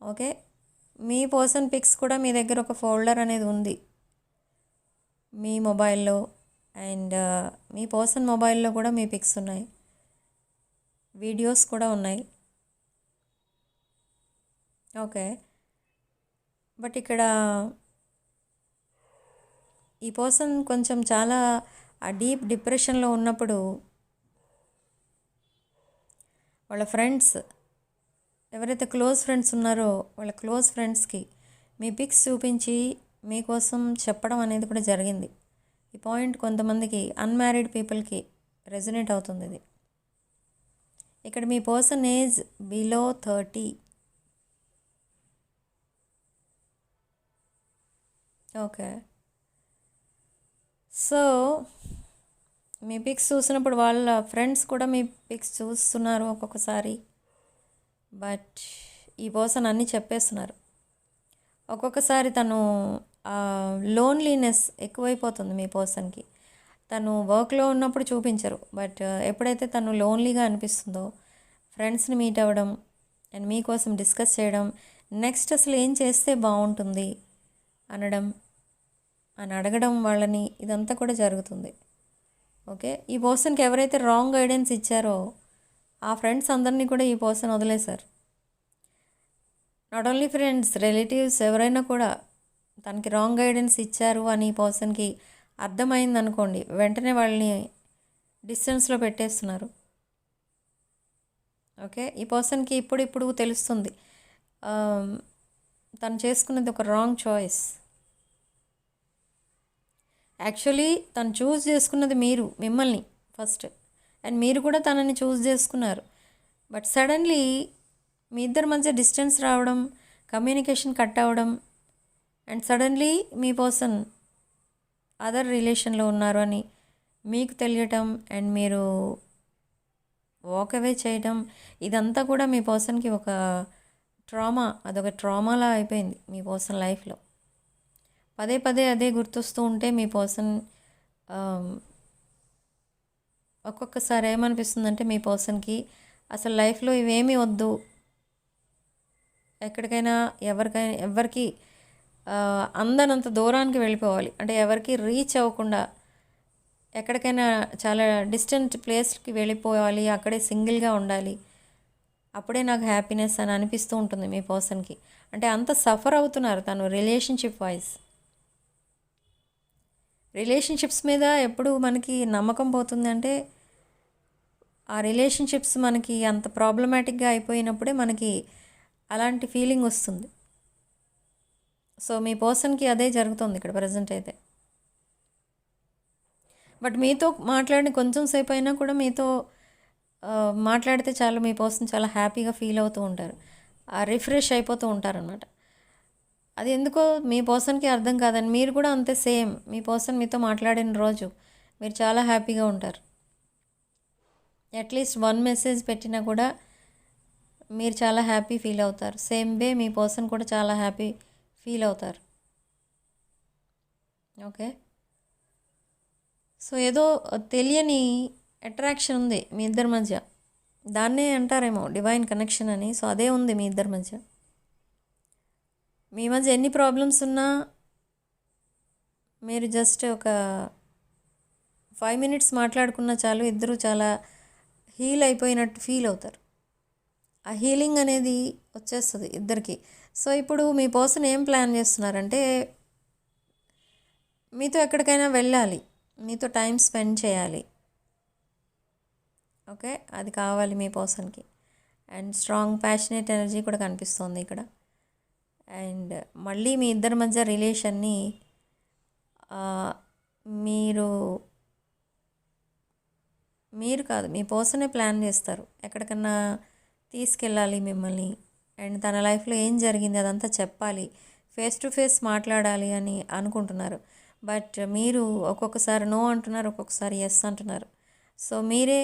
ఓకే, మీ పర్సన్ పిక్స్ కూడా మీ దగ్గర ఒక ఫోల్డర్ అనేది ఉంది మీ మొబైల్లో, అండ్ మీ పర్సన్ మొబైల్లో కూడా మీ పిక్స్ ఉన్నాయి, వీడియోస్ కూడా ఉన్నాయి. ఓకే, బట్ ఇక్కడ ఈ పర్సన్ కొంచెం చాలా ఆ డీప్ డిప్రెషన్లో ఉన్నప్పుడు వాళ్ళ ఫ్రెండ్స్, ఎవరైతే క్లోజ్ ఫ్రెండ్స్ ఉన్నారో వాళ్ళ క్లోజ్ ఫ్రెండ్స్కి మీ పిక్స్ చూపించి మీకోసం చెప్పడం అనేది కూడా జరిగింది. ఈ పాయింట్ కొంతమందికి అన్మ్యారీడ్ పీపుల్కి రెజొనేట్ అవుతుంది ఇది. ఇక్కడ మీ person age below 30. Okay, so మీ పిక్స్ చూసినప్పుడు వాళ్ళ ఫ్రెండ్స్ కూడా మీ పిక్స్ చూస్తున్నారు ఒక్కొక్కసారి, బట్ ఈ పర్సన్ అన్నీ చెప్పేస్తున్నారు. ఒక్కొక్కసారి తను లోన్లీనెస్ ఎక్కువైపోతుంది మీ పర్సన్కి. తను వర్క్లో ఉన్నప్పుడు చూపించరు, బట్ ఎప్పుడైతే తను లోన్లీగా అనిపిస్తుందో ఫ్రెండ్స్ని మీట్ అవ్వడం అండ్ మీకోసం డిస్కస్ చేయడం, నెక్స్ట్ అసలు ఏం చేస్తే బాగుంటుంది అనడం అని అడగడం వాళ్ళని, ఇదంతా కూడా జరుగుతుంది. ఓకే, ఈ పర్సన్కి ఎవరైతే రాంగ్ గైడెన్స్ ఇచ్చారో ఆ ఫ్రెండ్స్ అందరినీ కూడా ఈ పర్సన్ వదిలేశారు. నాట్ ఓన్లీ ఫ్రెండ్స్, రిలేటివ్స్ ఎవరైనా కూడా తనకి రాంగ్ గైడెన్స్ ఇచ్చారు అని ఈ పర్సన్కి అర్థమైంది అనుకోండి, వెంటనే వాళ్ళని డిస్టెన్స్లో పెట్టేస్తున్నారు. ఓకే, ఈ పర్సన్కి ఇప్పుడు తెలుస్తుంది తను చేసుకున్నది ఒక రాంగ్ చాయిస్. యాక్చువల్లీ తను చూస్ చేసుకున్నది మిమ్మల్ని ఫస్ట్, అండ్ మీరు కూడా తనని చూస్ చేసుకున్నారు. బట్ సడన్లీ మీ ఇద్దరి మధ్య డిస్టెన్స్ రావడం, కమ్యూనికేషన్ కట్ అవ్వడం, and suddenly me person other రిలేషన్లో ఉన్నారు అని మీకు తెలియటం, అండ్ మీరు వాక్ అవే చేయటం, ఇదంతా కూడా మీ పర్సన్కి ఒక అదొక ట్రామాలా అయిపోయింది మీ పర్సన్ లైఫ్లో. పదే పదే అదే గుర్తొస్తూ ఉంటే మీ పర్సన్ ఒక్కొక్కసారి ఏమనిపిస్తుందంటే మీ పర్సన్కి అసలు లైఫ్లో ఇవేమీ వద్దు, ఎక్కడికైనా ఎవరికి అందనంత దూరానికి వెళ్ళిపోవాలి, అంటే ఎవరికి రీచ్ అవ్వకుండా ఎక్కడికైనా చాలా డిస్టెంట్ ప్లేస్కి వెళ్ళిపోవాలి, అక్కడే సింగిల్గా ఉండాలి, అప్పుడే నాకు హ్యాపీనెస్ అని అనిపిస్తూ ఉంటుంది మీ పర్సన్కి. అంటే అంత సఫర్ అవుతున్నారు తను రిలేషన్షిప్స్ మీద ఎప్పుడు మనకి నమ్మకం పోతుందంటే ఆ రిలేషన్షిప్స్ మనకి అంత ప్రాబ్లమాటిక్గా అయిపోయినప్పుడే మనకి అలాంటి ఫీలింగ్ వస్తుంది. సో మీ పర్సన్కి అదే జరుగుతుంది ఇక్కడ ప్రజెంట్ అయితే. బట్ మీతో మాట్లాడిన కొంచెం సేపు అయినా కూడా మీతో మాట్లాడితే చాలా మీ పర్సన్ చాలా హ్యాపీగా ఫీల్ అవుతూ ఉంటారు, రిఫ్రెష్ అయిపోతూ ఉంటారనమాట. అది ఎందుకో మీ పర్సన్కి అర్థం కాదని, మీరు కూడా అంతే సేమ్. మీ పర్సన్ మీతో మాట్లాడిన రోజు మీరు చాలా హ్యాపీగా ఉంటారు. అట్లీస్ట్ 1 మెసేజ్ పెట్టినా కూడా మీరు చాలా హ్యాపీ ఫీల్ అవుతారు. సేమ్ వే మీ పర్సన్ కూడా చాలా హ్యాపీ ఫీల్ అవుతారు. ఓకే, సో ఏదో తెలియని అట్రాక్షన్ ఉంది మీ ఇద్దరి మధ్య, దాన్నే అంటారేమో డివైన్ కనెక్షన్ అని. సో అదే ఉంది మీ ఇద్దరి మధ్య. మీ మధ్య ఎన్ని ప్రాబ్లమ్స్ ఉన్నా మీరు జస్ట్ ఒక 5 మినిట్స్ మాట్లాడుకున్నా చాలు, ఇద్దరు చాలా హీల్ అయిపోయినట్టు ఫీల్ అవుతారు. ఆ హీలింగ్ అనేది వచ్చేస్తుంది ఇద్దరికి. సో ఇప్పుడు మీ పర్సన్ ఏం ప్లాన్ చేస్తున్నారంటే మీతో ఎక్కడికైనా వెళ్ళాలి, మీతో టైం స్పెండ్ చేయాలి. ఓకే, అది కావాలి మీ పర్సన్కి. అండ్ స్ట్రాంగ్ ప్యాషనేట్ ఎనర్జీ కూడా కనిపిస్తుంది ఇక్కడ. అండ్ మళ్ళీ మీ ఇద్దరి మధ్య రిలేషన్ని మీరు కాదు మీ పర్సనే ప్లాన్ చేస్తారు, ఎక్కడికన్నా తీసుకెళ్ళాలి మిమ్మల్ని, అండ్ తన లైఫ్లో ఏం జరిగింది అదంతా చెప్పాలి, ఫేస్ టు ఫేస్ మాట్లాడాలి అని అనుకుంటున్నారు. బట్ మీరు ఒక్కొక్కసారి నో అంటున్నారు, ఒక్కొక్కసారి ఎస్ అంటున్నారు. సో మీరే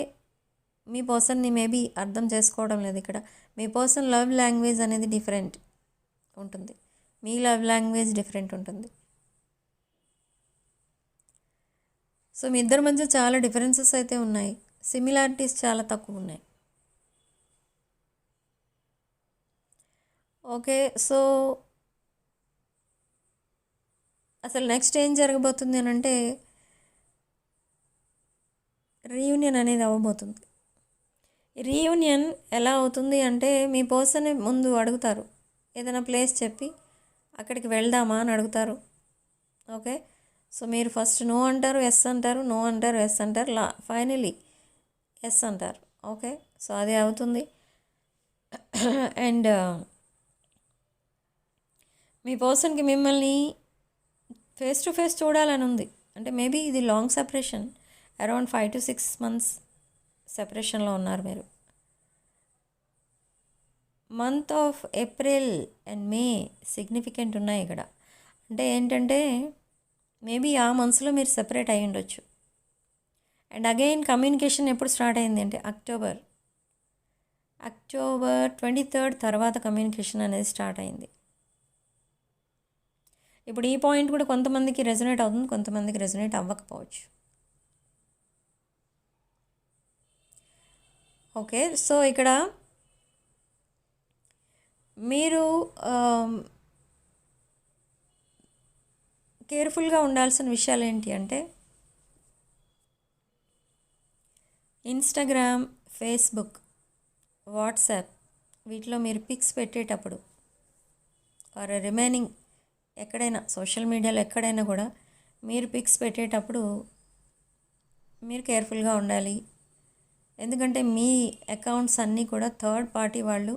మీ పర్సన్ని మేబీ అర్థం చేసుకోవడం లేదు. ఇక్కడ మీ పర్సన్ లవ్ లాంగ్వేజ్ అనేది డిఫరెంట్ ఉంటుంది, మీ లవ్ లాంగ్వేజ్ డిఫరెంట్ ఉంటుంది. సో మీ ఇద్దరి మధ్య చాలా డిఫరెన్సెస్ అయితే ఉన్నాయి. సిమిలారిటీస్ చాలా తక్కువ ఉన్నాయి. ఓకే, సో అసలు నెక్స్ట్ ఏం జరగబోతుంది అని అంటే రీయూనియన్ అనేది అవ్వబోతుంది. రీయూనియన్ ఎలా అవుతుంది అంటే మీ పర్సన్ ముందు అడుగుతారు, ఏదైనా ప్లేస్ చెప్పి అక్కడికి వెళ్దామా అని అడుగుతారు. ఓకే, సో మీరు ఫస్ట్ నో అంటారు, ఎస్ అంటారు, నో అంటారు, ఎస్ అంటారు, ఫైనలీ ఎస్ అంటారు. ఓకే, సో అది అవుతుంది. అండ్ మీ పర్సన్కి మిమ్మల్ని ఫేస్ టు ఫేస్ చూడాలని ఉంది. అంటే మేబీ ఇది long separation, around 5 to 6 months సెపరేషన్లో ఉన్నారు మీరు. Month of April and May significant ఉన్నాయి ఇక్కడ. అంటే ఏంటంటే మేబీ ఆ మంత్స్లో మీరు సెపరేట్ అయ్యి ఉండొచ్చు. అండ్ అగైన్ కమ్యూనికేషన్ ఎప్పుడు స్టార్ట్ అయింది అంటే అక్టోబర్ 23rd తర్వాత కమ్యూనికేషన్ అనేది స్టార్ట్ అయింది. ఇప్పుడు ఈ పాయింట్ కూడా కొంతమందికి రెజొనేట్ అవుతుంది, కొంతమందికి రెజొనేట్ అవ్వకపోవచ్చు. ఓకే, సో ఇక్కడ మీరు కేర్ఫుల్గా ఉండాల్సిన విషయాలు ఏంటి అంటే ఇన్స్టాగ్రామ్, ఫేస్బుక్, వాట్సాప్ వీటిలో మీరు పిక్స్ పెట్టేటప్పుడు ఆర్ రిమైనింగ్ ఎక్కడైనా సోషల్ మీడియాలో ఎక్కడైనా కూడా మీరు పిక్స్ పెట్టేటప్పుడు మీరు కేర్ఫుల్గా ఉండాలి. ఎందుకంటే మీ అకౌంట్స్ అన్నీ కూడా థర్డ్ పార్టీ వాళ్ళు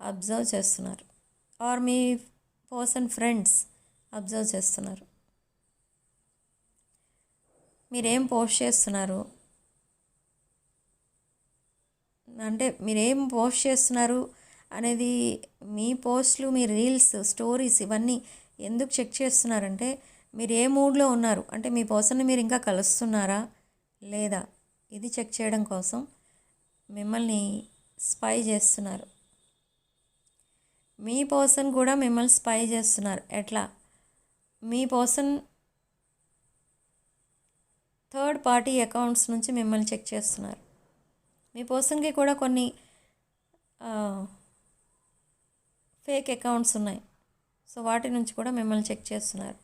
అబ్జర్వ్ చేస్తున్నారు, ఆర్ మీ పర్సన్ ఫ్రెండ్స్ అబ్జర్వ్ చేస్తున్నారు. మీరేం పోస్ట్ చేస్తున్నారు అంటే మీరేం పోస్ట్ చేస్తున్నారు అనేది, మీ పోస్ట్లు, మీ రీల్స్, స్టోరీస్ ఇవన్నీ ఎందుకు చెక్ చేస్తున్నారంటే మీరు ఏ మూడ్లో ఉన్నారు, అంటే మీ పర్సన్ని మీరు ఇంకా కలుస్తున్నారా లేదా, ఇది చెక్ చేయడం కోసం మిమ్మల్ని స్పై చేస్తున్నారు. మీ పర్సన్ కూడా మిమ్మల్ని స్పై చేస్తున్నారు. ఎట్లా? మీ పర్సన్ థర్డ్ పార్టీ అకౌంట్స్ నుంచి మిమ్మల్ని చెక్ చేస్తున్నారు. మీ పర్సన్కి కూడా కొన్ని ఫేక్ అకౌంట్స్ ఉన్నాయి, సో వాటి నుంచి కూడా మిమ్మల్ని చెక్ చేస్తున్నారు.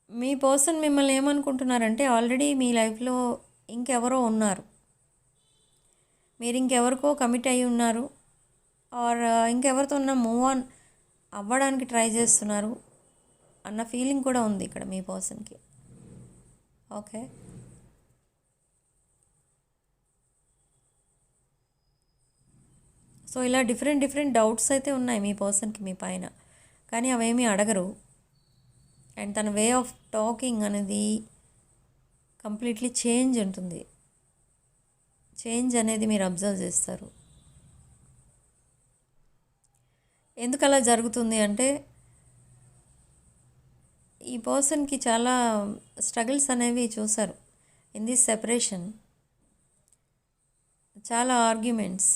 మీ పర్సన్ మిమ్మల్ని ఏమనుకుంటున్నారంటే ఆల్రెడీ మీ లైఫ్లో ఇంకెవరో ఉన్నారు, మీరు ఇంకెవరికో కమిట్ అయి ఉన్నారు, ఆర్ ఇంకెవరితో ఉన్న మూవ్ ఆన్ అవ్వడానికి ట్రై చేస్తున్నారు అన్న ఫీలింగ్ కూడా ఉంది ఇక్కడ మీ పర్సన్కి. ఓకే, సో ఇలా డిఫరెంట్ డౌట్స్ అయితే ఉన్నాయి మీ పర్సన్కి మీ పైన, కానీ అవేమీ అడగరు. అండ్ తన వే ఆఫ్ టాకింగ్ అనేది కంప్లీట్లీ చేంజ్ ఉంటుంది. చేంజ్ అనేది మీరు అబ్జర్వ్ చేస్తారు. ఎందుకు అలా జరుగుతుంది అంటే ఈ పర్సన్కి చాలా స్ట్రగుల్స్ అనేవి చూశారు ఇన్ దిస్ సెపరేషన్, చాలా ఆర్గ్యుమెంట్స్,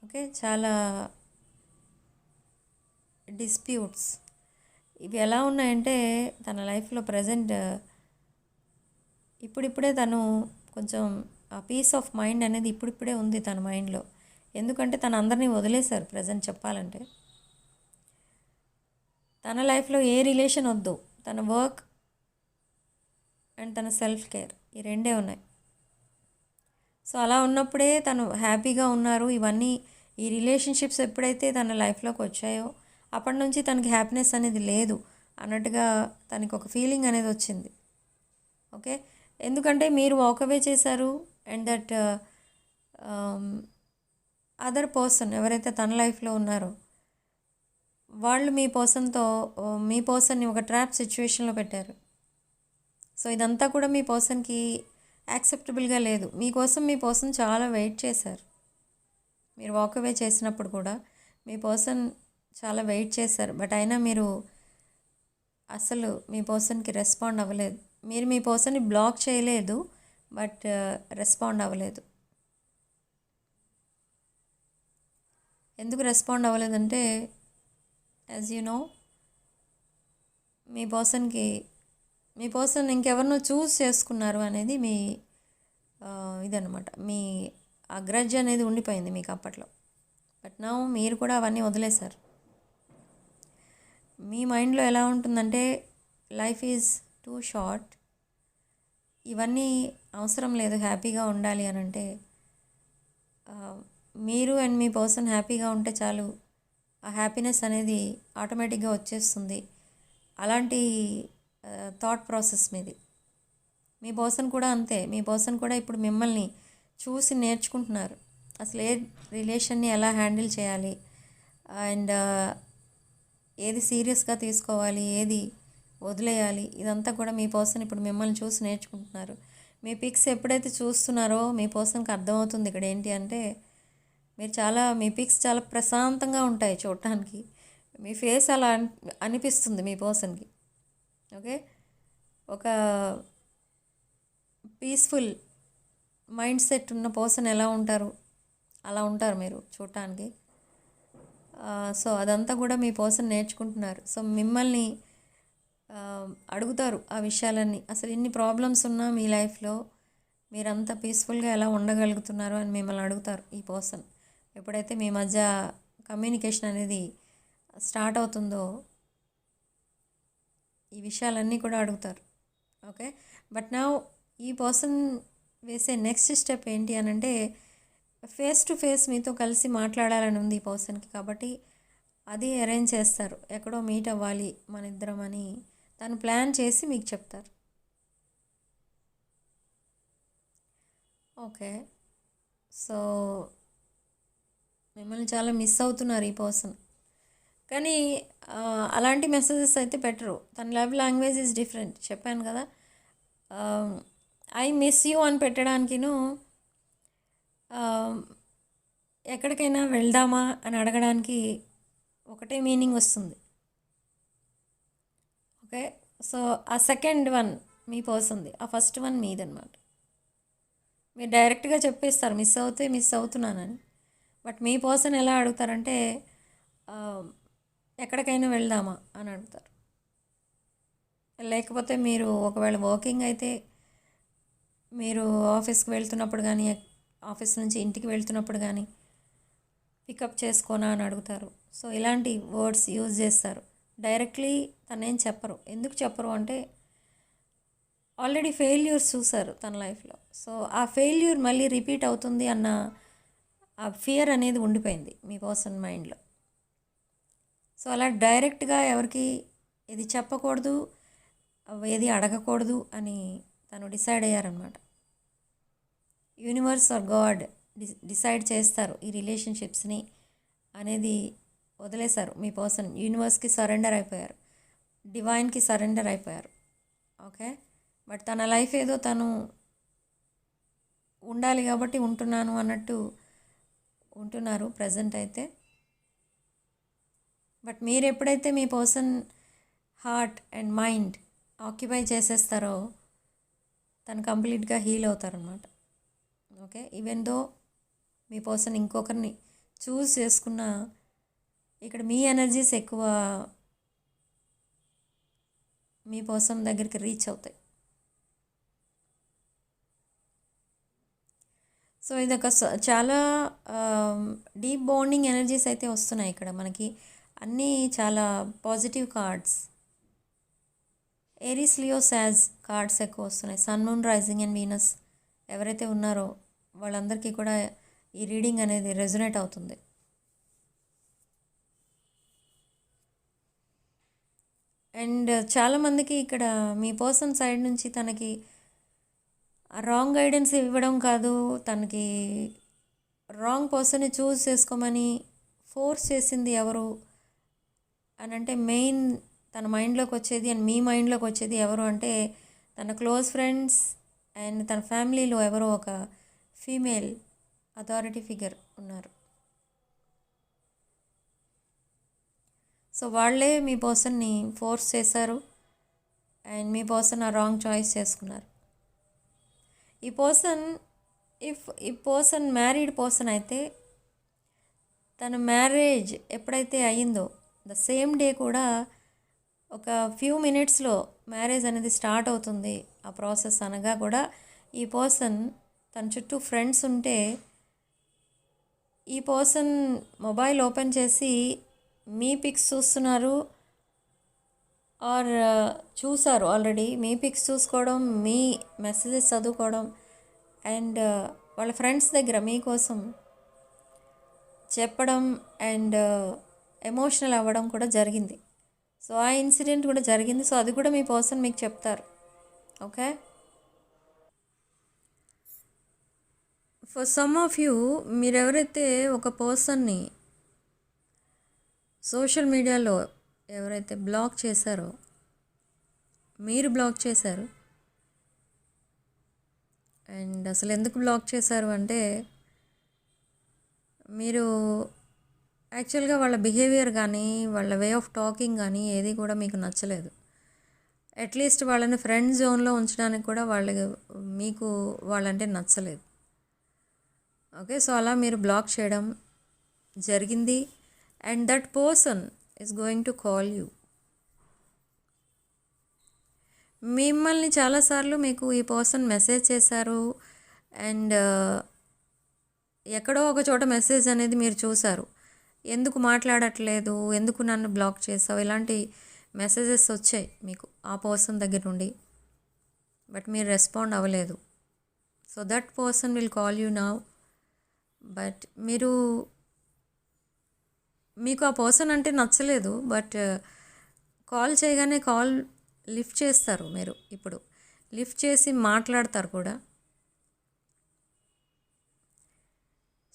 ఓకే, చాలా డిస్ప్యూట్స్. ఇవి ఎలా ఉన్నాయంటే తన లైఫ్లో ప్రజెంట్ ఇప్పుడిప్పుడే తను కొంచెం ఆ పీస్ ఆఫ్ మైండ్ అనేది ఇప్పుడిప్పుడే ఉంది తన మైండ్లో. ఎందుకంటే తను అందరినీ వదిలేశారు ప్రజెంట్ చెప్పాలంటే. తన లైఫ్లో ఏ రిలేషన్ వద్దు, తన వర్క్ అండ్ తన సెల్ఫ్ కేర్ ఈ రెండే ఉన్నాయి. సో అలా ఉన్నప్పుడే తను హ్యాపీగా ఉన్నారు. ఇవన్నీ ఈ రిలేషన్షిప్స్ ఎప్పుడైతే తన లైఫ్లోకి వచ్చాయో అప్పటి నుంచి తనకి హ్యాపీనెస్ అనేది లేదు అన్నట్టుగా తనకి ఒక ఫీలింగ్ అనేది వచ్చింది. ఓకే, ఎందుకంటే మీరు వాకవే చేశారు అండ్ దట్ అదర్ పర్సన్ ఎవరైతే తన లైఫ్లో ఉన్నారో వాళ్ళు మీ పర్సన్ని ఒక ట్రాప్ సిచ్యువేషన్లో పెట్టారు. సో ఇదంతా కూడా మీ పర్సన్కి యాక్సెప్టబుల్గా లేదు. మీకోసం మీ పర్సన్ చాలా వెయిట్ చేశారు. మీరు వాకవే చేసినప్పుడు కూడా మీ పర్సన్ చాలా వెయిట్ చేశారు, బట్ అయినా మీరు అసలు మీ పర్సన్కి రెస్పాండ్ అవ్వలేదు. మీరు మీ పర్సన్ని బ్లాక్ చేయలేదు, బట్ రెస్పాండ్ అవ్వలేదు. ఎందుకు రెస్పాండ్ అవ్వలేదంటే యాజ్ యూ నో మీ పర్సన్కి మీ పర్సన్ ఇంకెవరినో చూస్ చేసుకున్నారు అనేది మీ ఇదనమాట. మీ ఆ గ్రడ్జ్ అనేది ఉండిపోయింది మీకు అప్పట్లో. బట్ నౌ మీరు కూడా అవన్నీ వదిలేశారు. మీ మైండ్లో ఎలా ఉంటుందంటే లైఫ్ ఈజ్ టూ షార్ట్, ఇవన్నీ అవసరం లేదు, హ్యాపీగా ఉండాలి అని అంటే మీరు అండ్ మీ పర్సన్ హ్యాపీగా ఉంటే చాలు, ఆ హ్యాపీనెస్ అనేది ఆటోమేటిక్గా వచ్చేస్తుంది. అలాంటి థాట్ ప్రాసెస్ మీది. మీ పర్సన్ కూడా అంతే. మీ పర్సన్ కూడా ఇప్పుడు మిమ్మల్ని చూసి నేర్చుకుంటున్నారు, అసలు ఏ రిలేషన్ని ఎలా హ్యాండిల్ చేయాలి అండ్ ఏది సీరియస్గా తీసుకోవాలి, ఏది వదిలేయాలి, ఇదంతా కూడా మీ పర్సన్ ఇప్పుడు మిమ్మల్ని చూసి నేర్చుకుంటున్నారు. మీ పిక్స్ ఎప్పుడైతే చూస్తున్నారో మీ పర్సన్కి అర్థమవుతుంది ఇక్కడ ఏంటి అంటే మీ పిక్స్ చాలా ప్రశాంతంగా ఉంటాయి చూడటానికి. మీ ఫేస్ అలా అనిపిస్తుంది మీ పర్సన్కి. ఓకే, ఒక పీస్ఫుల్ మైండ్ సెట్ ఉన్న పర్సన్ ఎలా ఉంటారు అలా ఉంటారు మీరు చూడటానికి. సో అదంతా కూడా మీ పర్సన్ నేర్చుకుంటున్నారు. సో మిమ్మల్ని అడుగుతారు ఆ విషయాలన్నీ. అసలు ఇన్ని ప్రాబ్లమ్స్ ఉన్నా మీ లైఫ్లో మీరంతా పీస్ఫుల్గా ఎలా ఉండగలుగుతున్నారు అని మిమ్మల్ని అడుగుతారు ఈ పర్సన్. ఎప్పుడైతే మీ మధ్య కమ్యూనికేషన్ అనేది స్టార్ట్ అవుతుందో ఈ విషయాలన్నీ కూడా అడుగుతారు. ఓకే, బట్ నా ఈ పర్సన్ వేసే నెక్స్ట్ స్టెప్ ఏంటి అని అంటే ఫేస్ టు ఫేస్ మీతో కలిసి మాట్లాడాలని ఉంది ఈ పర్సన్కి. కాబట్టి అది అరేంజ్ చేస్తారు, ఎక్కడో మీట్ అవ్వాలి మన ఇద్దరం అని తను ప్లాన్ చేసి మీకు చెప్తారు. ఓకే, సో మిమ్మల్ని చాలా మిస్ అవుతున్నారు ఈ పర్సన్. కానీ అలాంటి మెసేజెస్ అయితే పెట్టరు. తన లవ్ లాంగ్వేజ్ ఈజ్ డిఫరెంట్, చెప్పాను కదా. ఐ మిస్ యూ అని పెట్టడానికిను ఎక్కడికైనా వెళ్దామా అని అడగడానికి ఒకటే మీనింగ్ వస్తుంది. ఓకే, సో ఆ సెకండ్ వన్ మీ పర్సన్ది, ఆ ఫస్ట్ వన్ మీదనమాట. మీరు డైరెక్ట్గా చెప్పేస్తారు మిస్ అవుతున్నానని. బట్ మీ పర్సన్ ఎలా అడుగుతారంటే ఎక్కడికైనా వెళ్దామా అని అడుగుతారు. లేకపోతే మీరు ఒకవేళ వర్కింగ్ అయితే మీరు ఆఫీస్కి వెళ్తున్నప్పుడు కానీ ఆఫీస్ నుంచి ఇంటికి వెళ్తున్నప్పుడు కానీ పికప్ చేసుకోనా అని అడుగుతారు. సో ఇలాంటి వర్డ్స్ యూజ్ చేస్తారు. డైరెక్ట్లీ తనేం చెప్పరు. ఎందుకు చెప్పరు అంటే ఆల్రెడీ ఫెయిల్యూర్స్ చూసారు తన లైఫ్లో. సో ఆ ఫెయిల్యూర్ మళ్ళీ రిపీట్ అవుతుంది అన్న ఆ ఫియర్ అనేది ఉండిపోయింది మీ పర్సన్ మైండ్లో. సో అలా డైరెక్ట్గా ఎవరికి ఇది చెప్పకూడదు, ఏది అడగకూడదు అని తను డిసైడ్ అయ్యారనమాట. యూనివర్స్ ఆర్ గాడ్ డిసైడ్ చేస్తారు ఈ రిలేషన్షిప్స్ని అనేది వదిలేశారు మీ పర్సన్. యూనివర్స్కి సరెండర్ అయిపోయారు, డివైన్కి సరెండర్ అయిపోయారు. ఓకే, బట్ తన లైఫ్ ఏదో తను ఉండాలి కాబట్టి ఉంటున్నాను అన్నట్టు ఉంటున్నారు ప్రజెంట్ అయితే. బట్ మీరు ఎప్పుడైతే మీ person heart and mind occupy చేసేస్తారో తను కంప్లీట్గా హీల్ అవుతారనమాట. ఓకే, ఈవెన్ దో మీ పర్సన్ ఇంకొకరిని చూస్ చేసుకున్న ఇక్కడ మీ ఎనర్జీస్ ఎక్కువ మీ పర్సన్ దగ్గరికి రీచ్ అవుతాయి. సో ఇదొక చాలా డీప్ బాండింగ్ ఎనర్జీస్ అయితే వస్తున్నాయి ఇక్కడ మనకి. అన్నీ చాలా positive cards. Aries, Leo, Sag cards ఎక్కువ వస్తున్నాయి. Sun, moon, rising and Venus ఎవరైతే ఉన్నారో వాళ్ళందరికీ కూడా ఈ రీడింగ్ అనేది రెజొనేట్ అవుతుంది. అండ్ చాలామందికి ఇక్కడ మీ పర్సన్ సైడ్ నుంచి తనకి రాంగ్ గైడెన్స్ ఇవ్వడం కాదు, తనకి రాంగ్ పర్సన్ని చూస్ చేసుకోమని ఫోర్స్ చేసింది ఎవరు అని అంటే మెయిన్ తన మైండ్లోకి వచ్చేది అండ్ మీ మైండ్లోకి వచ్చేది ఎవరు అంటే తన క్లోజ్ ఫ్రెండ్స్ అండ్ తన ఫ్యామిలీలో ఎవరో ఒక ఫీమేల్ అథారిటీ ఫిగర్ ఉన్నారు. సో వాళ్ళే మీ పర్సన్ని ఫోర్స్ చేశారు అండ్ మీ పర్సన్ ఆ రాంగ్ చాయిస్ చేసుకున్నారు. ఈ పర్సన్ మ్యారీడ్ పర్సన్ అయితే తన మ్యారేజ్ ఎప్పుడైతే అయ్యిందో ద సేమ్ డే కూడా ఒక ఫ్యూ మినిట్స్లో మ్యారేజ్ అనేది స్టార్ట్ అవుతుంది ఆ ప్రాసెస్ అనగా కూడా ఈ పర్సన్ తన చుట్టూ ఫ్రెండ్స్ ఉంటే ఈ పర్సన్ మొబైల్ ఓపెన్ చేసి మీ పిక్స్ చూస్తున్నారు ఆర్ చూసారు ఆల్రెడీ. మీ పిక్స్ చూసుకోవడం, మీ మెసేజెస్ చదువుకోవడం అండ్ వాళ్ళ ఫ్రెండ్స్ దగ్గర మీకోసం చెప్పడం అండ్ ఎమోషనల్ అవ్వడం కూడా జరిగింది. సో ఆ ఇన్సిడెంట్ కూడా జరిగింది. సో అది కూడా మీ పర్సన్ మీకు చెప్తారు. Okay, for some of you, మీరెవరైతే ఒక పర్సన్ని సోషల్ మీడియాలో ఎవరైతే బ్లాక్ చేశారో, మీరు బ్లాక్ చేశారు. అండ్ అసలు ఎందుకు బ్లాక్ చేశారు అంటే మీరు యాక్చువల్గా వాళ్ళ బిహేవియర్ కానీ వాళ్ళ వే ఆఫ్ టాకింగ్ కానీ ఏది కూడా మీకు నచ్చలేదు. అట్లీస్ట్ వాళ్ళని ఫ్రెండ్ జోన్లో ఉంచడానికి కూడా మీకు వాళ్ళంటే నచ్చలేదు. ఓకే, సో అలా మీరు బ్లాక్ చేయడం జరిగింది. And that person is going to call you. మిమ్మల్ని చాలాసార్లు మీకు ఈ పర్సన్ మెసేజ్ చేశారు అండ్ ఎక్కడో ఒక చోట మెసేజ్ అనేది మీరు చూసారు. ఎందుకు మాట్లాడట్లేదు, ఎందుకు నన్ను బ్లాక్ చేసావు, ఇలాంటి మెసేజెస్ వచ్చాయి మీకు ఆ పర్సన్ దగ్గర నుండి. బట్ మీరు రెస్పాండ్ అవ్వలేదు. So that person will call you now. But మీకు ఆ పర్సన్ అంటే నచ్చలేదు. బట్ కాల్ చేయగానే కాల్ లిఫ్ట్ చేస్తారు. మీరు ఇప్పుడు లిఫ్ట్ చేసి మాట్లాడతారు కూడా.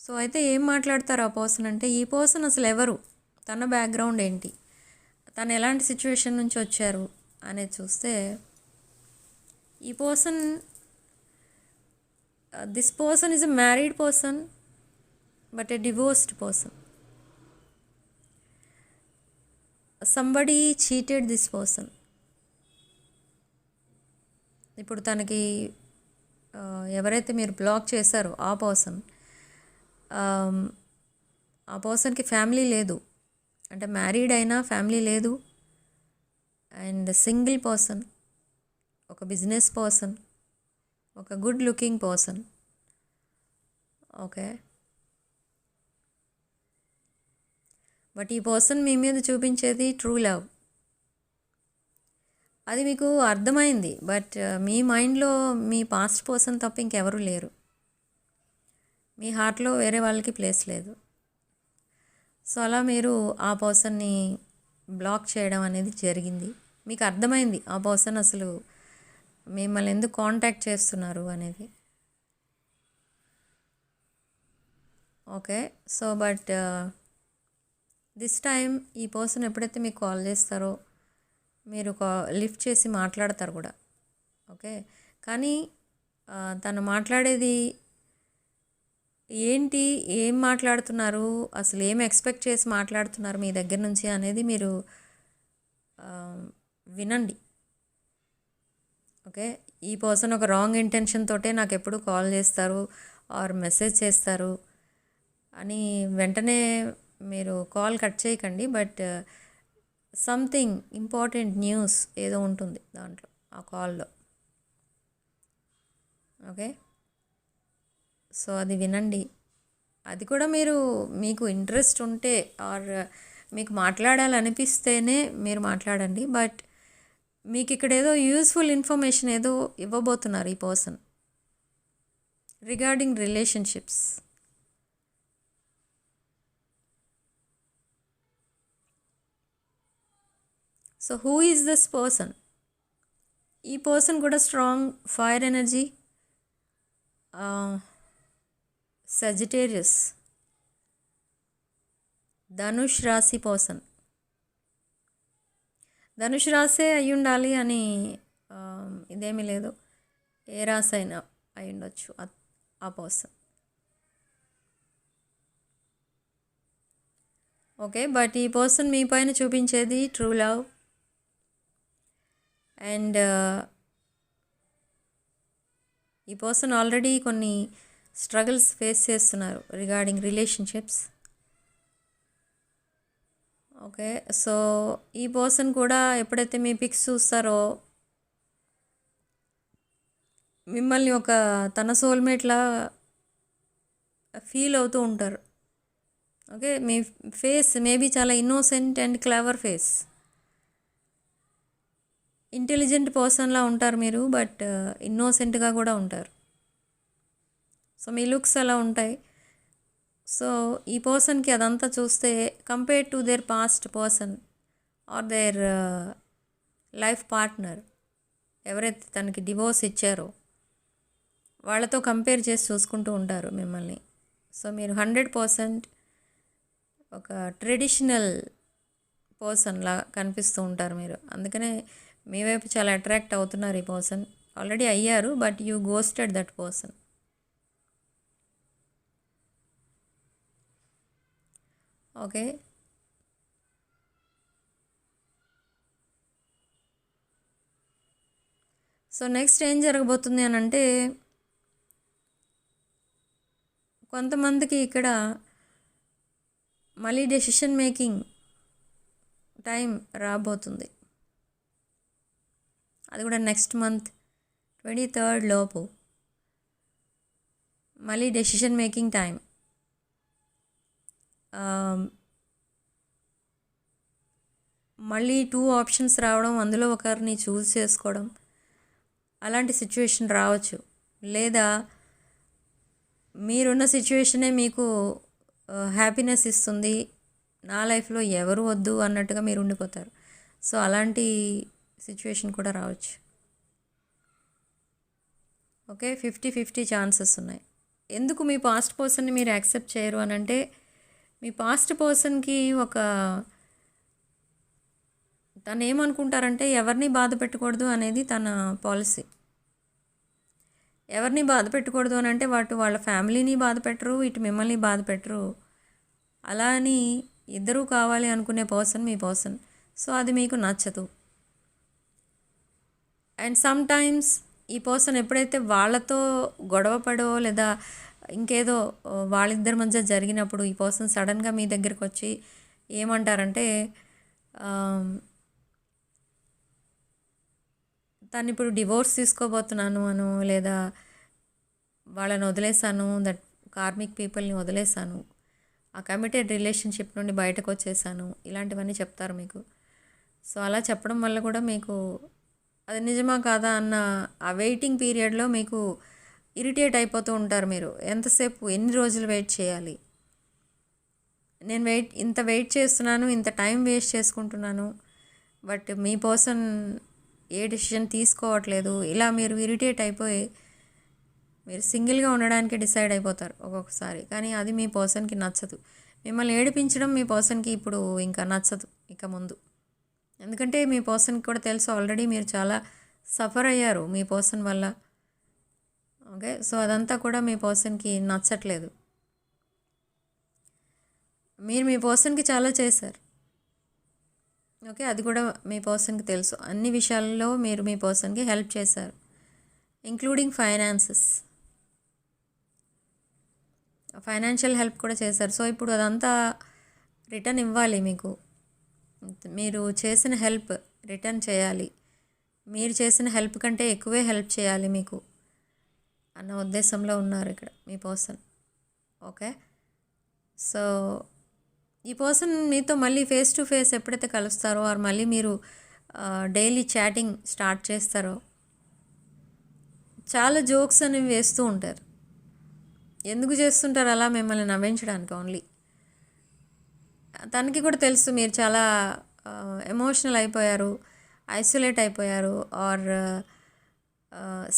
సో అయితే ఏం మాట్లాడతారు ఆ పర్సన్ అంటే, ఈ పర్సన్ అసలు ఎవరు, తన బ్యాక్గ్రౌండ్ ఏంటి, తను ఎలాంటి సిచ్యువేషన్ నుంచి వచ్చారు అనేది చూస్తే, ఈ person this person is a married person but a divorced person. Somebody cheated this person. ఇప్పుడు తనకి ఎవరైతే మీరు బ్లాక్ చేశారో ఆ పర్సన్కి ఫ్యామిలీ లేదు. అంటే మ్యారీడ్ అయినా ఫ్యామిలీ లేదు. అండ్ సింగిల్ పర్సన్, ఒక బిజినెస్ పర్సన్, ఒక good looking person. Okay, but ఈ పర్సన్ మీ మీద చూపించేది ట్రూ లవ్. అది మీకు అర్థమైంది. బట్ మీ మైండ్లో మీ పాస్ట్ పర్సన్ తప్ప ఇంకెవరూ లేరు. మీ హార్ట్లో వేరే వాళ్ళకి ప్లేస్ లేదు. సో అలా మీరు ఆ పర్సన్ని బ్లాక్ చేయడం అనేది జరిగింది. మీకు అర్థమైంది ఆ పర్సన్ అసలు మిమ్మల్ని ఎందుకు కాంటాక్ట్ చేస్తున్నారు అనేది. Okay, so but this time ఈ పర్సన్ ఎప్పుడైతే మీకు కాల్ చేస్తారో మీరు లిఫ్ట్ చేసి మాట్లాడతారు కూడా. ఓకే, కానీ తను మాట్లాడేది ఏంటి, ఏం మాట్లాడుతున్నారు, అసలు ఏం ఎక్స్పెక్ట్ చేసి మాట్లాడుతున్నారు మీ దగ్గర నుంచి అనేది మీరు వినండి. ఓకే, ఈ పర్సన్ ఒక రాంగ్ ఇంటెన్షన్ తోటే నాకు ఎప్పుడు కాల్ చేస్తారు ఆర్ మెసేజ్ చేస్తారు అని వెంటనే మీరు కాల్ కట్ చేయకండి. బట్ సంథింగ్ ఇంపార్టెంట్ న్యూస్ ఏదో ఉంటుంది దాంట్లో, ఆ కాల్లో. ఓకే, సో అది వినండి. అది కూడా మీకు ఇంట్రెస్ట్ ఉంటే ఆర్ మీకు మాట్లాడాలనిపిస్తేనే మీరు మాట్లాడండి. బట్ మీకు ఇక్కడ ఏదో యూస్ఫుల్ ఇన్ఫర్మేషన్ ఏదో ఇవ్వబోతున్నారు ఈ person regarding relationships. So who is this person? ఈ పర్సన్ కూడా strong fire energy, Sagittarius, Dhanush రాశి పర్సన్. ధనుష్ రాసే అయి ఉండాలి అని ఇదేమీ లేదు. ఏ రాశి అయినా అయి ఉండొచ్చు ఆ పర్సన్. ఓకే, బట్ ఈ పర్సన్ మీ పైన చూపించేది ట్రూ లవ్. అండ్ ఈ పర్సన్ ఆల్రెడీ కొన్ని స్ట్రగుల్స్ ఫేస్ చేస్తున్నారు రిగార్డింగ్ రిలేషన్షిప్స్. ఓకే, సో ఈ పర్సన్ కూడా ఎప్పుడైతే మీ పిక్స్ చూస్తారో మిమ్మల్ని ఒక తన సోల్మేట్లా ఫీల్ అవుతూ ఉంటారు. ఓకే, మీ ఫేస్ మేబీ చాలా innocent and clever face, intelligent పర్సన్లా ఉంటారు మీరు, బట్ ఇన్నోసెంట్గా కూడా ఉంటారు. సో మీ లుక్స్ అలా ఉంటాయి. సో ఈ పర్సన్కి అదంతా చూస్తే compare to their past person are their life partner, ఎవరైతే తనకి డివోర్స్ ఇచ్చారో వాళ్ళతో కంపేర్ చేసి చూసుకుంటూ ఉంటారు మిమ్మల్ని. సో మీరు 100% ఒక ట్రెడిషనల్ పర్సన్లా కనిపిస్తూ ఉంటారు మీరు. అందుకనే మీ వైపు చాలా అట్రాక్ట్ అవుతున్నారు ఈ పర్సన్. ఆల్రెడీ అయ్యారు, but you ghosted that person. Okay, so next ఏం జరగబోతుంది అని అంటే, కొంతమందికి ఇక్కడ మళ్ళీ డెసిషన్ మేకింగ్ టైం రాబోతుంది. అది కూడా నెక్స్ట్ మంత్ 23rd లోపు మళ్ళీ డెసిషన్ మేకింగ్ టైం. మళ్ళీ 2 ఆప్షన్స్ రావడం, అందులో ఒకరిని చూస్ చేసుకోవడం, అలాంటి సిచ్యువేషన్ రావచ్చు. లేదా మీరున్న సిచ్యువేషనే మీకు హ్యాపీనెస్ ఇస్తుంది, నా లైఫ్లో ఎవరు వద్దు అన్నట్టుగా మీరు ఉండిపోతారు. సో అలాంటి సిచ్యువేషన్ కూడా రావచ్చు. ఓకే, 50-50 ఛాన్సెస్ ఉన్నాయి. ఎందుకు మీ పాస్ట్ పర్సన్ని మీరు యాక్సెప్ట్ చేయరు అని అంటే, మీ పాస్ట్ పర్సన్కి తను ఏమనుకుంటారంటే ఎవరిని బాధ పెట్టకూడదు అనేది తన పాలసీ. ఎవరిని బాధ పెట్టకూడదు అని అంటే వాళ్ళ ఫ్యామిలీని బాధ పెట్టరు, ఇటు మిమ్మల్ని బాధ పెట్టరు. అలా అని ఇద్దరూ కావాలి అనుకునే పర్సన్ మీ పర్సన్. సో అది మీకు నచ్చదు. అండ్ సమ్ టైమ్స్ ఈ పర్సన్ ఎప్పుడైతే వాళ్ళతో గొడవపడో లేదా ఇంకేదో వాళ్ళిద్దరి మధ్య జరిగినప్పుడు ఈ పర్సన్ సడన్గా మీ దగ్గరికి వచ్చి ఏమంటారంటే, తను ఇప్పుడు డివోర్స్ తీసుకోబోతున్నాను అను, లేదా వాళ్ళని వదిలేసాను, దట్ కార్మిక్ పీపుల్ని వదిలేసాను, ఆ కమిటెడ్ రిలేషన్షిప్ నుండి బయటకు వచ్చేసాను, ఇలాంటివన్నీ చెప్తారు మీకు. సో అలా చెప్పడం వల్ల కూడా మీకు అది నిజమా కాదా అన్న ఆ వెయిటింగ్ పీరియడ్లో మీకు ఇరిటేట్ అయిపోతూ ఉంటారు. మీరు ఎంతసేపు, ఎన్ని రోజులు వెయిట్ చేయాలి, నేను ఇంత వెయిట్ చేస్తున్నాను, ఇంత టైం వేస్ట్ చేసుకుంటున్నాను, but me person A decision తీసుకోవట్లేదు. ఇలా మీరు ఇరిటేట్ అయిపోయి మీరు సింగిల్గా ఉండడానికి డిసైడ్ అయిపోతారు ఒక్కొక్కసారి. కానీ అది మీ పర్సన్కి నచ్చదు. మిమ్మల్ని ఏడిపించడం మీ పర్సన్కి ఇప్పుడు ఇంకా నచ్చదు ఇక ముందు. ఎందుకంటే మీ పర్సన్కి కూడా తెలుసు ఆల్రెడీ మీరు చాలా సఫర్ అయ్యారు మీ పర్సన్ వల్ల. ఓకే, సో అదంతా కూడా మీ పర్సన్కి నచ్చట్లేదు. మీరు మీ పర్సన్కి చాలా చేశారు. ఓకే, అది కూడా మీ పర్సన్కి తెలుసు. అన్ని విషయాల్లో మీరు మీ పర్సన్కి హెల్ప్ చేశారు, ఇంక్లూడింగ్ ఫైనాన్షియల్ హెల్ప్ కూడా చేశారు. సో ఇప్పుడు అదంతా రిటర్న్ ఇవ్వాలి మీకు. మీరు చేసిన హెల్ప్ రిటర్న్ చేయాలి, మీరు చేసిన హెల్ప్ కంటే ఎక్కువే హెల్ప్ చేయాలి మీకు అన్న ఉద్దేశంలో ఉన్నారు ఇక్కడ మీ పర్సన్. ఓకే, సో ఈ పర్సన్ మీతో మళ్ళీ ఫేస్ టు ఫేస్ ఎప్పుడైతే కలుస్తారో, ఆర్ మళ్ళీ మీరు డైలీ చాటింగ్ స్టార్ట్ చేస్తారో, చాలా జోక్స్ అనేవి వేస్తూ ఉంటారు. ఎందుకు చేస్తుంటారు అలా? మిమ్మల్ని నవ్వించడానికి ఓన్లీ. తనకి కూడా తెలుసు మీరు చాలా ఎమోషనల్ అయిపోయారు, ఐసోలేట్ అయిపోయారు, ఆర్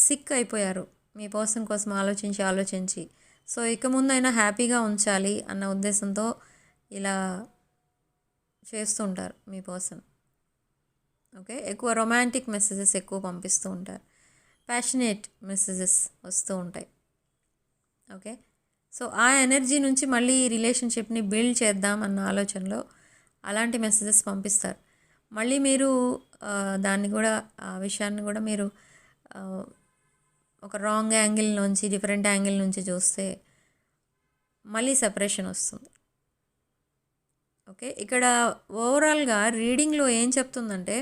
సిక్ అయిపోయారు మీ పర్సన్ కోసం ఆలోచించి. సో ఇక ముందైనా హ్యాపీగా ఉంచాలి అన్న ఉద్దేశంతో ఇలా చేస్తూ ఉంటారు మీ పర్సన్. ఓకే, ఎక్కువ రొమాంటిక్ మెసేజెస్ ఎక్కువ పంపిస్తూ ఉంటారు, ప్యాషనేట్ మెసేజెస్ వస్తూ ఉంటాయి. ఓకే, సో ఆ ఎనర్జీ నుంచి మళ్ళీ రిలేషన్షిప్ని బిల్డ్ చేద్దాం అన్న ఆలోచనలో అలాంటి మెసేజెస్ పంపిస్తారు. మళ్ళీ మీరు దాన్ని కూడా, ఆ విషయాన్ని కూడా మీరు ఒక రాంగ్ యాంగిల్ నుంచి, డిఫరెంట్ యాంగిల్ నుంచి చూస్తే మళ్ళీ సెపరేషన్ వస్తుంది. ఓకే, ఇక్కడ ఓవరాల్గా రీడింగ్లో ఏం చెప్తుందంటే,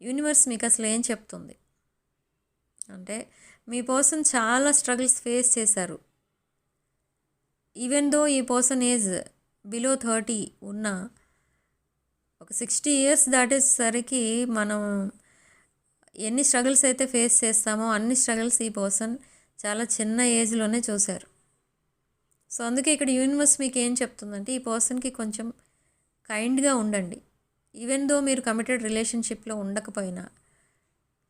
యూనివర్స్ మీకు అసలు ఏం చెప్తుంది అంటే, మీ పర్సన్ చాలా స్ట్రగుల్స్ ఫేస్ చేశారు. ఈవెన్ దో ఈ పర్సన్ ఏజ్ బిలో 30 ఉన్న ఒక 60 ఇయర్స్ దాటేసరికి మనం ఎన్ని స్ట్రగుల్స్ అయితే ఫేస్ చేస్తామో అన్ని స్ట్రగుల్స్ ఈ పర్సన్ చాలా చిన్న ఏజ్లోనే చూశారు. సో అందుకే ఇక్కడ యూనివర్స్ మీకు ఏం చెప్తుందంటే ఈ పర్సన్కి కొంచెం కైండ్గా ఉండండి. ఈవెన్ దో మీరు కమిటెడ్ రిలేషన్షిప్లో ఉండకపోయినా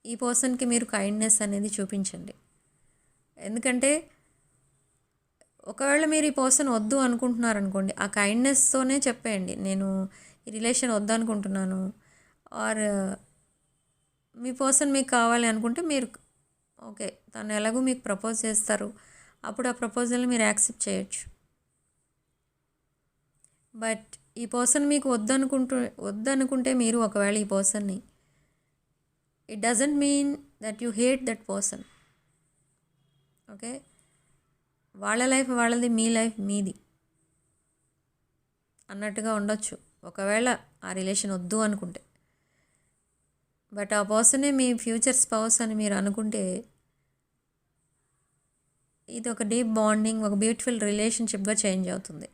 ఈ పర్సన్కి మీరు కైండ్నెస్ అనేది చూపించండి. ఎందుకంటే ఒకవేళ మీరు ఈ పర్సన్ వద్దు అనుకుంటున్నారనుకోండి, ఆ కైండ్నెస్తోనే చెప్పేయండి నేను ఈ రిలేషన్ వద్దు అనుకుంటున్నాను. ఆర్ మీ పర్సన్ మీకు కావాలి అనుకుంటే మీరు ఓకే తను ఎలాగో మీకు ప్రపోజ్ చేస్తారు, అప్పుడు ఆ ప్రపోజల్ని మీరు యాక్సెప్ట్ చేయొచ్చు. బట్ ఈ పర్సన్ మీకు వద్దనుకుంటే మీరు ఒకవేళ ఈ పర్సన్ని, it doesn't mean that you hate that person. Okay, వాళ్ళ లైఫ్ వాళ్ళది, మీ లైఫ్ మీది అన్నట్టుగా ఉండొచ్చు ఒకవేళ ఆ రిలేషన్ వద్దు అనుకుంటే. బట్ ఆ పర్సనే మీ ఫ్యూచర్ స్పౌస్ అని మీరు అనుకుంటే ఇది ఒక డీప్ బాండింగ్, ఒక బ్యూటిఫుల్ రిలేషన్షిప్గా చేంజ్ అవుతుంది.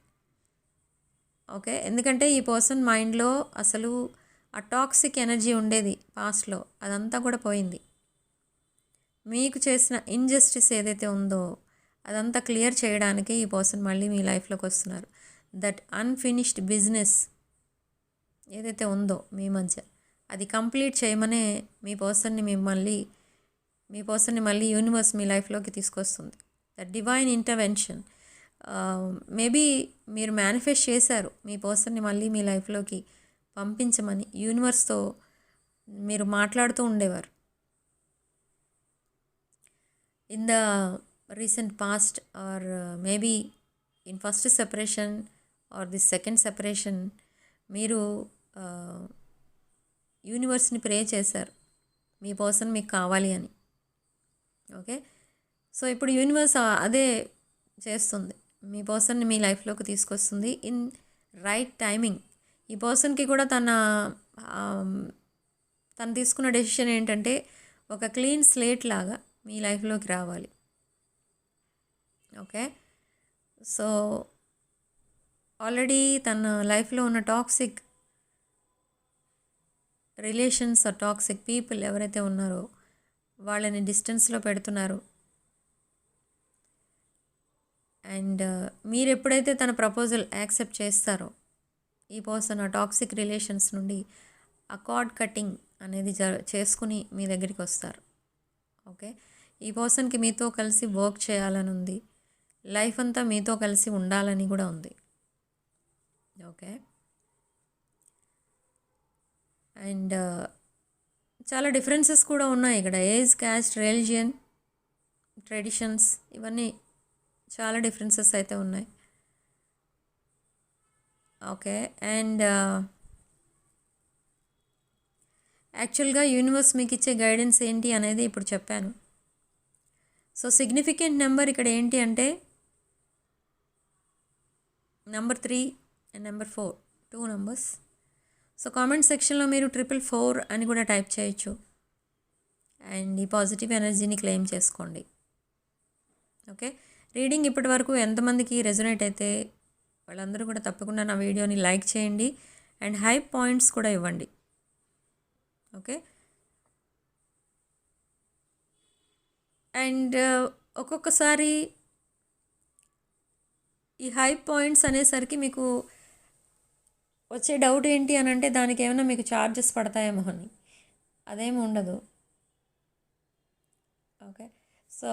ఓకే, ఎందుకంటే ఈ పర్సన్ మైండ్లో అసలు ఆ టాక్సిక్ ఎనర్జీ ఉండేది పాస్ట్లో, అదంతా కూడా పోయింది. మీకు చేసిన ఇన్జస్టిస్ ఏదైతే ఉందో అదంతా క్లియర్ చేయడానికి ఈ పర్సన్ మళ్ళీ మీ లైఫ్లోకి వస్తున్నారు. దట్ అన్ఫినిష్డ్ బిజినెస్ ఏదైతే ఉందో మీ మధ్య, అది కంప్లీట్ చేయమనే మీ పర్సన్ని మళ్ళీ యూనివర్స్ మీ లైఫ్లోకి తీసుకొస్తుంది. That divine intervention. మేబీ మీరు మేనిఫెస్ట్ చేశారు మీ పర్సన్ని మళ్ళీ మీ లైఫ్లోకి పంపించమని, యూనివర్స్తో మీరు మాట్లాడుతూ ఉండేవారు in the recent past, or maybe in first separation or the second separation మీరు యూనివర్స్ని ప్రే చేశారు మీ పర్సన్ మీకు కావాలి అని. ఓకే, సో ఇప్పుడు యూనివర్స్ అదే చేస్తుంది, మీ పర్సన్ని మీ లైఫ్లోకి తీసుకొస్తుంది ఇన్ రైట్ టైమింగ్. ఈ పర్సన్కి కూడా తను తీసుకున్న డెసిషన్ ఏంటంటే ఒక క్లీన్ స్లేట్ లాగా మీ లైఫ్లోకి రావాలి. ఓకే, సో ఆల్రెడీ తన లైఫ్లో ఉన్న టాక్సిక్ రిలేషన్స్, టాక్సిక్ పీపుల్ ఎవరైతే ఉన్నారో వాళ్ళని డిస్టెన్స్లో పెడుతున్నారు. అండ్ మీరు ఎప్పుడైతే తన ప్రపోజల్ యాక్సెప్ట్ చేస్తారో ఈ పర్సన్ ఆ టాక్సిక్ రిలేషన్స్ నుండి ఆ కార్డ్ కటింగ్ అనేది చేసుకుని మీ దగ్గరికి వస్తారు. ఓకే, ఈ పర్సన్కి మీతో కలిసి వర్క్ చేయాలని ఉంది, లైఫ్ అంతా మీతో కలిసి ఉండాలని కూడా ఉంది. ఓకే, అండ్ చాలా డిఫరెన్సెస్ కూడా ఉన్నాయి ఇక్కడ. ఏజ్, క్యాస్ట్, రిలీజియన్, ట్రెడిషన్స్, ఇవన్నీ చాలా డిఫరెన్సెస్ అయితే ఉన్నాయి. ఓకే, అండ్ యాక్చువల్గా యూనివర్స్ మీకు ఇచ్చే గైడెన్స్ ఏంటి అనేది ఇప్పుడు చెప్పాను. సో సిగ్నిఫికెంట్ నెంబర్ ఇక్కడ ఏంటి అంటే number 3 and number 4, 2 numbers. So comment సెక్షన్లో మీరు 444 అని కూడా టైప్ చేయొచ్చు అండ్ ఈ పాజిటివ్ ఎనర్జీని క్లెయిమ్ చేసుకోండి. ఓకే, రీడింగ్ ఇప్పటి వరకు ఎంతమందికి రెజొనేట్ అయితే వాళ్ళందరూ కూడా తప్పకుండా నా వీడియోని లైక్ చేయండి అండ్ హై పాయింట్స్ కూడా ఇవ్వండి. ఓకే, అండ్ ఒక్కొక్కసారి ఈ హై పాయింట్స్ అనేసరికి మీకు వచ్చే డౌట్ ఏంటి అని అంటే దానికి ఏమైనా మీకు ఛార్జెస్ పడతాయేమో అని. అదేమి ఉండదు. ఓకే, సో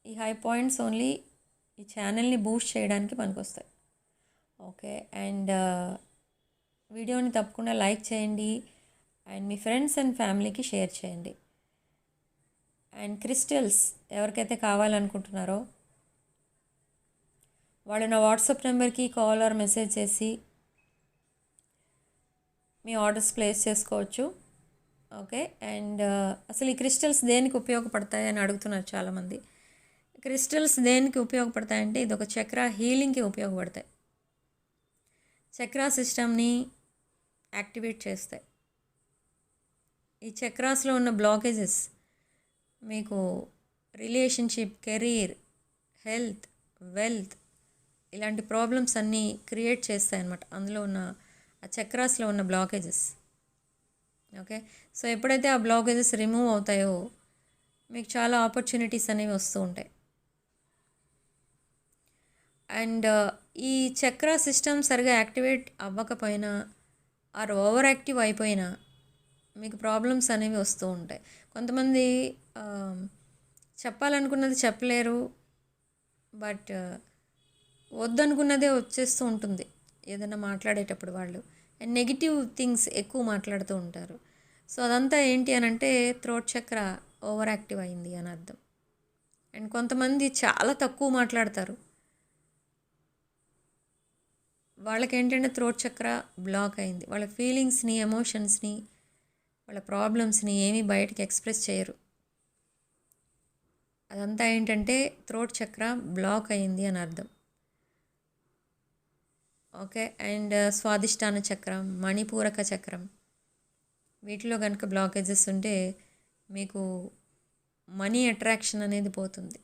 ఈ హై పాయింట్స్ ఓన్లీ ఈ ఛానల్ని బూస్ట్ చేయడానికి పనికొస్తాయి. ఓకే, అండ్ వీడియోని తప్పకుండా లైక్ చేయండి అండ్ మీ ఫ్రెండ్స్ అండ్ ఫ్యామిలీకి షేర్ చేయండి. అండ్ క్రిస్టల్స్ ఎవరికైతే కావాలనుకుంటున్నారో వాళ్ళు నా వాట్సాప్ నెంబర్కి కాల్ ఆర్ మెసేజ్ చేసి మీ ఆర్డర్స్ ప్లేస్ చేసుకోవచ్చు. ఓకే, అండ్ అసలు ఈ క్రిస్టల్స్ దేనికి ఉపయోగపడతాయి అని అడుగుతున్నారు చాలామంది. క్రిస్టల్స్ దేనికి ఉపయోగపడతాయంటే ఇది ఒక చక్ర హీలింగ్కి ఉపయోగపడతాయి. చక్రా సిస్టమ్ని యాక్టివేట్ చేస్తాయి. ఈ చక్రాస్లో ఉన్న బ్లాకేజెస్ మీకు రిలేషన్షిప్, కెరీర్, హెల్త్, వెల్త్ ఇలాంటి ప్రాబ్లమ్స్ అన్నీ క్రియేట్ చేస్తాయి అన్నమాట అందులో ఉన్న ఆ చక్రాస్లో ఉన్న బ్లాకేజెస్. ఓకే, సో ఎప్పుడైతే ఆ బ్లాకేజెస్ రిమూవ్ అవుతాయో మీకు చాలా ఆపర్చునిటీస్ అనేవి వస్తూ ఉంటాయి. అండ్ ఈ చక్ర సిస్టమ్ సరిగా యాక్టివేట్ అవ్వకపోయినా ఆర్ ఓవర్ యాక్టివ్ అయిపోయినా మీకు ప్రాబ్లమ్స్ అనేవి వస్తూ ఉంటాయి. కొంతమంది చెప్పాలనుకున్నది చెప్పలేరు, బట్ వద్దనుకున్నదే వచ్చేస్తూ ఉంటుంది ఏదైనా మాట్లాడేటప్పుడు వాళ్ళు. అండ్ నెగిటివ్ థింగ్స్ ఎక్కువ మాట్లాడుతూ ఉంటారు. సో అదంతా ఏంటి అని అంటే థ్రోట్ చక్ర ఓవర్ యాక్టివ్ అయింది అని అర్థం. అండ్ కొంతమంది చాలా తక్కువ మాట్లాడతారు, వాళ్ళకి ఏంటంటే థ్రోట్ చక్ర బ్లాక్ అయింది. వాళ్ళ ఫీలింగ్స్ని, ఎమోషన్స్ని, వాళ్ళ ప్రాబ్లమ్స్ని ఏమీ బయటకి ఎక్స్ప్రెస్ చేయరు. అదంతా ఏంటంటే థ్రోట్ చక్ర బ్లాక్ అయింది అని అర్థం. ఓకే, అండ్ స్వాదిష్టాన చక్రం, మణిపూరక చక్రం వీటిలో కనుక బ్లాకేజెస్ ఉంటే మీకు మనీ అట్రాక్షన్ అనేది పోతుంది.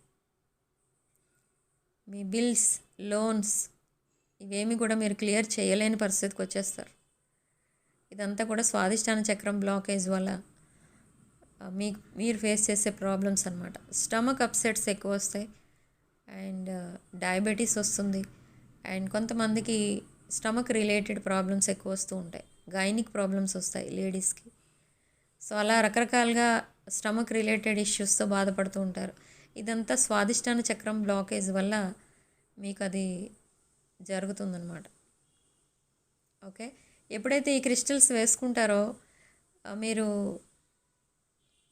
మీ బిల్స్, లోన్స్ ఇవేమి కూడా మీరు క్లియర్ చేయలేని పరిస్థితికి వచ్చేస్తారు. ఇదంతా కూడా స్వాదిష్టాన చక్రం బ్లాకేజ్ వల్ల మీరు ఫేస్ చేసే ప్రాబ్లమ్స్ అనమాట. స్టమక్ అప్సెట్స్ ఎక్కువ వస్తాయి, అండ్ డయాబెటీస్ వస్తుంది, అండ్ కొంతమందికి స్టమక్ రిలేటెడ్ ప్రాబ్లమ్స్ ఎక్కువ వస్తూ ఉంటాయి. గైనిక్ ప్రాబ్లమ్స్ వస్తాయి లేడీస్కి. సో అలా రకరకాలుగా స్టమక్ రిలేటెడ్ ఇష్యూస్తో బాధపడుతూ ఉంటారు. ఇదంతా స్వాదిష్టాన చక్రం బ్లాకేజ్ వల్ల మీకు అది జరుగుతుందన్నమాట. ఓకే, ఎప్పుడైతే ఈ క్రిస్టల్స్ వేసుకుంటారో మీరు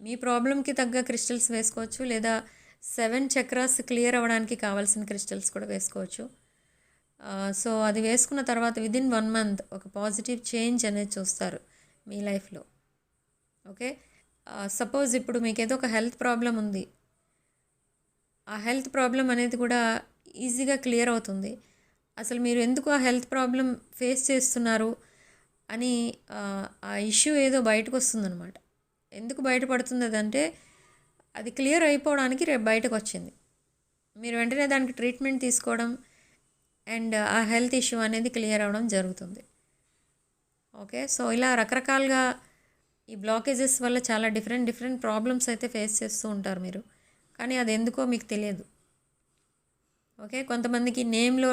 మీ ప్రాబ్లంకి తగ్గ క్రిస్టల్స్ వేసుకోవచ్చు, లేదా 7 చక్రాస్ క్లియర్ అవ్వడానికి కావాల్సిన క్రిస్టల్స్ కూడా వేసుకోవచ్చు. సో అది వేసుకున్న తర్వాత విదిన్ 1 month ఒక పాజిటివ్ చేంజ్ అనేది చూస్తారు మీ లైఫ్లో. ఓకే, సపోజ్ ఇప్పుడు మీకు ఏదో ఒక హెల్త్ ప్రాబ్లం ఉంది, ఆ హెల్త్ ప్రాబ్లం అనేది కూడా ఈజీగా క్లియర్ అవుతుంది. అసలు మీరు ఎందుకు ఆ హెల్త్ ప్రాబ్లం ఫేస్ చేస్తున్నారు అని ఆ ఇష్యూ ఏదో బయటకు వస్తుందన్నమాట. ఎందుకు బయటపడుతుంది అదంటే అది క్లియర్ అయిపోవడానికి రేపు బయటకు వచ్చింది. మీరు వెంటనే దానికి ట్రీట్మెంట్ తీసుకోవడం అండ్ ఆ హెల్త్ ఇష్యూ అనేది క్లియర్ అవ్వడం జరుగుతుంది. ఓకే, సో ఇలా రకరకాలుగా ఈ బ్లాకేజెస్ వల్ల చాలా డిఫరెంట్ ప్రాబ్లమ్స్ అయితే ఫేస్ చేస్తూ ఉంటారు మీరు, కానీ అది ఎందుకో మీకు తెలియదు. ఓకే, కొంతమందికి నేమ్లో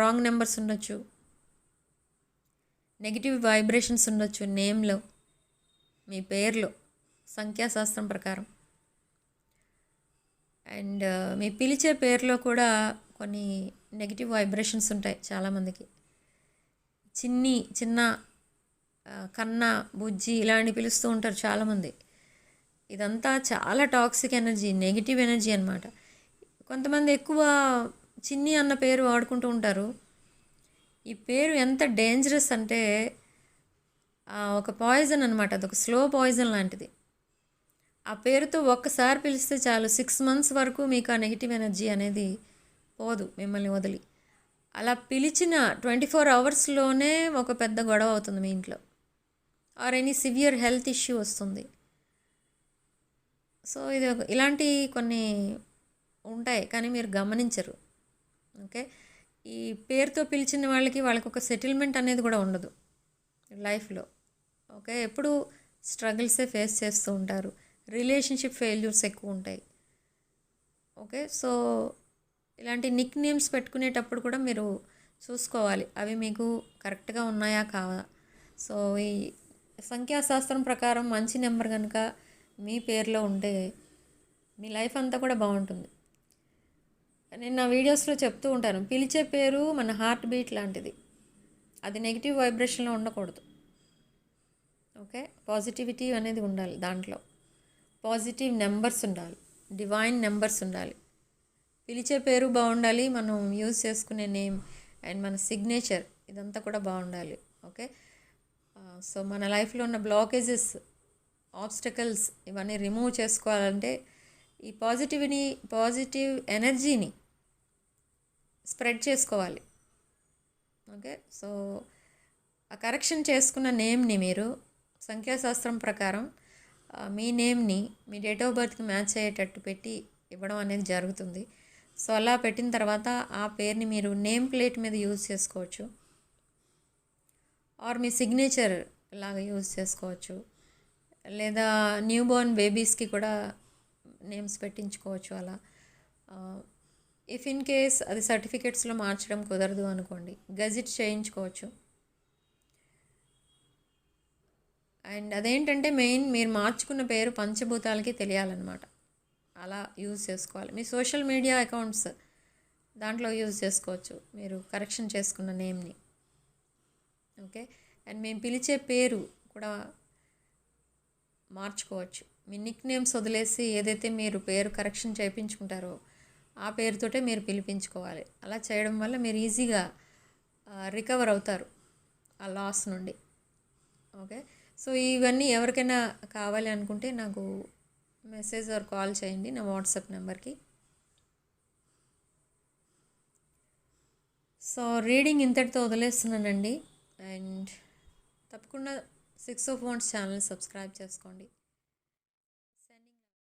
రాంగ్ నెంబర్స్ ఉండొచ్చు, నెగిటివ్ వైబ్రేషన్స్ ఉండొచ్చు నేమ్లో, మీ పేర్లో సంఖ్యాశాస్త్రం ప్రకారం. అండ్ మీ పిలిచే పేరులో కూడా కొన్ని నెగిటివ్ వైబ్రేషన్స్ ఉంటాయి చాలామందికి. చిన్న కన్నా, బుజ్జి ఇలాంటి పిలుస్తూ ఉంటారు చాలామంది. ఇదంతా చాలా టాక్సిక్ ఎనర్జీ, నెగిటివ్ ఎనర్జీ అనమాట. కొంతమంది ఎక్కువ చిన్ని అన్న పేరు వాడుకుంటూ ఉంటారు. ఈ పేరు ఎంత డేంజరస్ అంటే ఒక పాయిజన్ అనమాట, అదొక స్లో పాయిజన్ లాంటిది. ఆ పేరుతో ఒక్కసారి పిలిస్తే చాలు 6 months వరకు మీకు ఆ నెగిటివ్ ఎనర్జీ అనేది పోదు మిమ్మల్ని వదిలి. అలా పిలిచిన 24 hours ఒక పెద్ద గొడవ అవుతుంది మీ ఇంట్లో, or any severe health issue వస్తుంది. సో ఇది ఇలాంటి కొన్ని ఉంటాయి, కానీ మీరు గమనించరు. ఓకే, ఈ పేరుతో పిలిచిన వాళ్ళకి ఒక సెటిల్మెంట్ అనేది కూడా ఉండదు లైఫ్లో. ఓకే, ఎప్పుడు స్ట్రగుల్సే ఫేస్ చేస్తూ ఉంటారు, రిలేషన్షిప్ ఫెయిల్యూర్స్ ఎక్కువ ఉంటాయి. ఓకే, సో ఇలాంటి నిక్ నేమ్స్ పెట్టుకునేటప్పుడు కూడా మీరు చూసుకోవాలి అవి మీకు కరెక్ట్గా ఉన్నాయా కావా. సో ఈ సంఖ్యాశాస్త్రం ప్రకారం మంచి నెంబర్ కనుక మీ పేరులో ఉంటే మీ లైఫ్ అంతా కూడా బాగుంటుంది. నేను నా వీడియోస్లో చెప్తూ ఉంటాను, పిలిచే పేరు మన హార్ట్ బీట్ లాంటిది, అది నెగిటివ్ వైబ్రేషన్లో ఉండకూడదు. ఓకే, పాజిటివిటీ అనేది ఉండాలి, దాంట్లో పాజిటివ్ నెంబర్స్ ఉండాలి, డివైన్ నెంబర్స్ ఉండాలి. పిలిచే పేరు బాగుండాలి, మనం యూజ్ చేసుకునే నేమ్ అండ్ మన సిగ్నేచర్ ఇదంతా కూడా బాగుండాలి. ఓకే, సో మన లైఫ్లో ఉన్న బ్లాకేజెస్, ఆబ్స్టకల్స్ ఇవన్నీ రిమూవ్ చేసుకోవాలంటే ఈ పాజిటివ్ ఎనర్జీని స్ప్రెడ్ చేసుకోవాలి. ఓకే, సో ఆ కరెక్షన్ చేసుకున్న నేమ్ని మీరు సంఖ్యాశాస్త్రం ప్రకారం మీ నేమ్ని మీ డేట్ ఆఫ్ బర్త్కి మ్యాచ్ అయ్యేటట్టు పెట్టి ఇవ్వడం అనేది జరుగుతుంది. సో అలా పెట్టిన తర్వాత ఆ పేరుని మీరు నేమ్ ప్లేట్ మీద యూజ్ చేసుకోవచ్చు, ఆర్ మీ సిగ్నేచర్ లాగా యూజ్ చేసుకోవచ్చు, లేదా న్యూ బోర్న్ బేబీస్కి కూడా నేమ్స్ పెట్టించుకోవచ్చు. అలా ఇఫ్ ఇన్ కేస్ అది సర్టిఫికెట్స్లో మార్చడం కుదరదు అనుకోండి, గజిట్ చేయించుకోవచ్చు. అండ్ అదేంటంటే మెయిన్ మీరు మార్చుకున్న పేరు పంచభూతాలకి తెలియాలన్నమాట. అలా యూజ్ చేసుకోవాలి. మీ సోషల్ మీడియా అకౌంట్స్ దాంట్లో యూజ్ చేసుకోవచ్చు మీరు కరెక్షన్ చేసుకున్న నేమ్ని. ఓకే, అండ్ మేము పిలిచే పేరు కూడా మార్చుకోవచ్చు. మీ నిక్ నేమ్స్ వదిలేసి ఏదైతే మీరు పేరు కరెక్షన్ చేయించుకుంటారో ఆ పేరుతోటే మీరు పిలిపించుకోవాలి. అలా చేయడం వల్ల మీరు ఈజీగా రికవర్ అవుతారు ఆ లాస్ నుండి. ఓకే, సో ఇవన్నీ ఎవరికైనా కావాలి అనుకుంటే నాకు మెసేజ్ ఆర్ కాల్ చేయండి నా వాట్సాప్ నెంబర్కి. సో రీడింగ్ ఇంతటితో వదిలేస్తున్నానండి. అండ్ తప్పకుండా 6 of Wands ఛానల్ సబ్స్క్రైబ్ చేసుకోండి.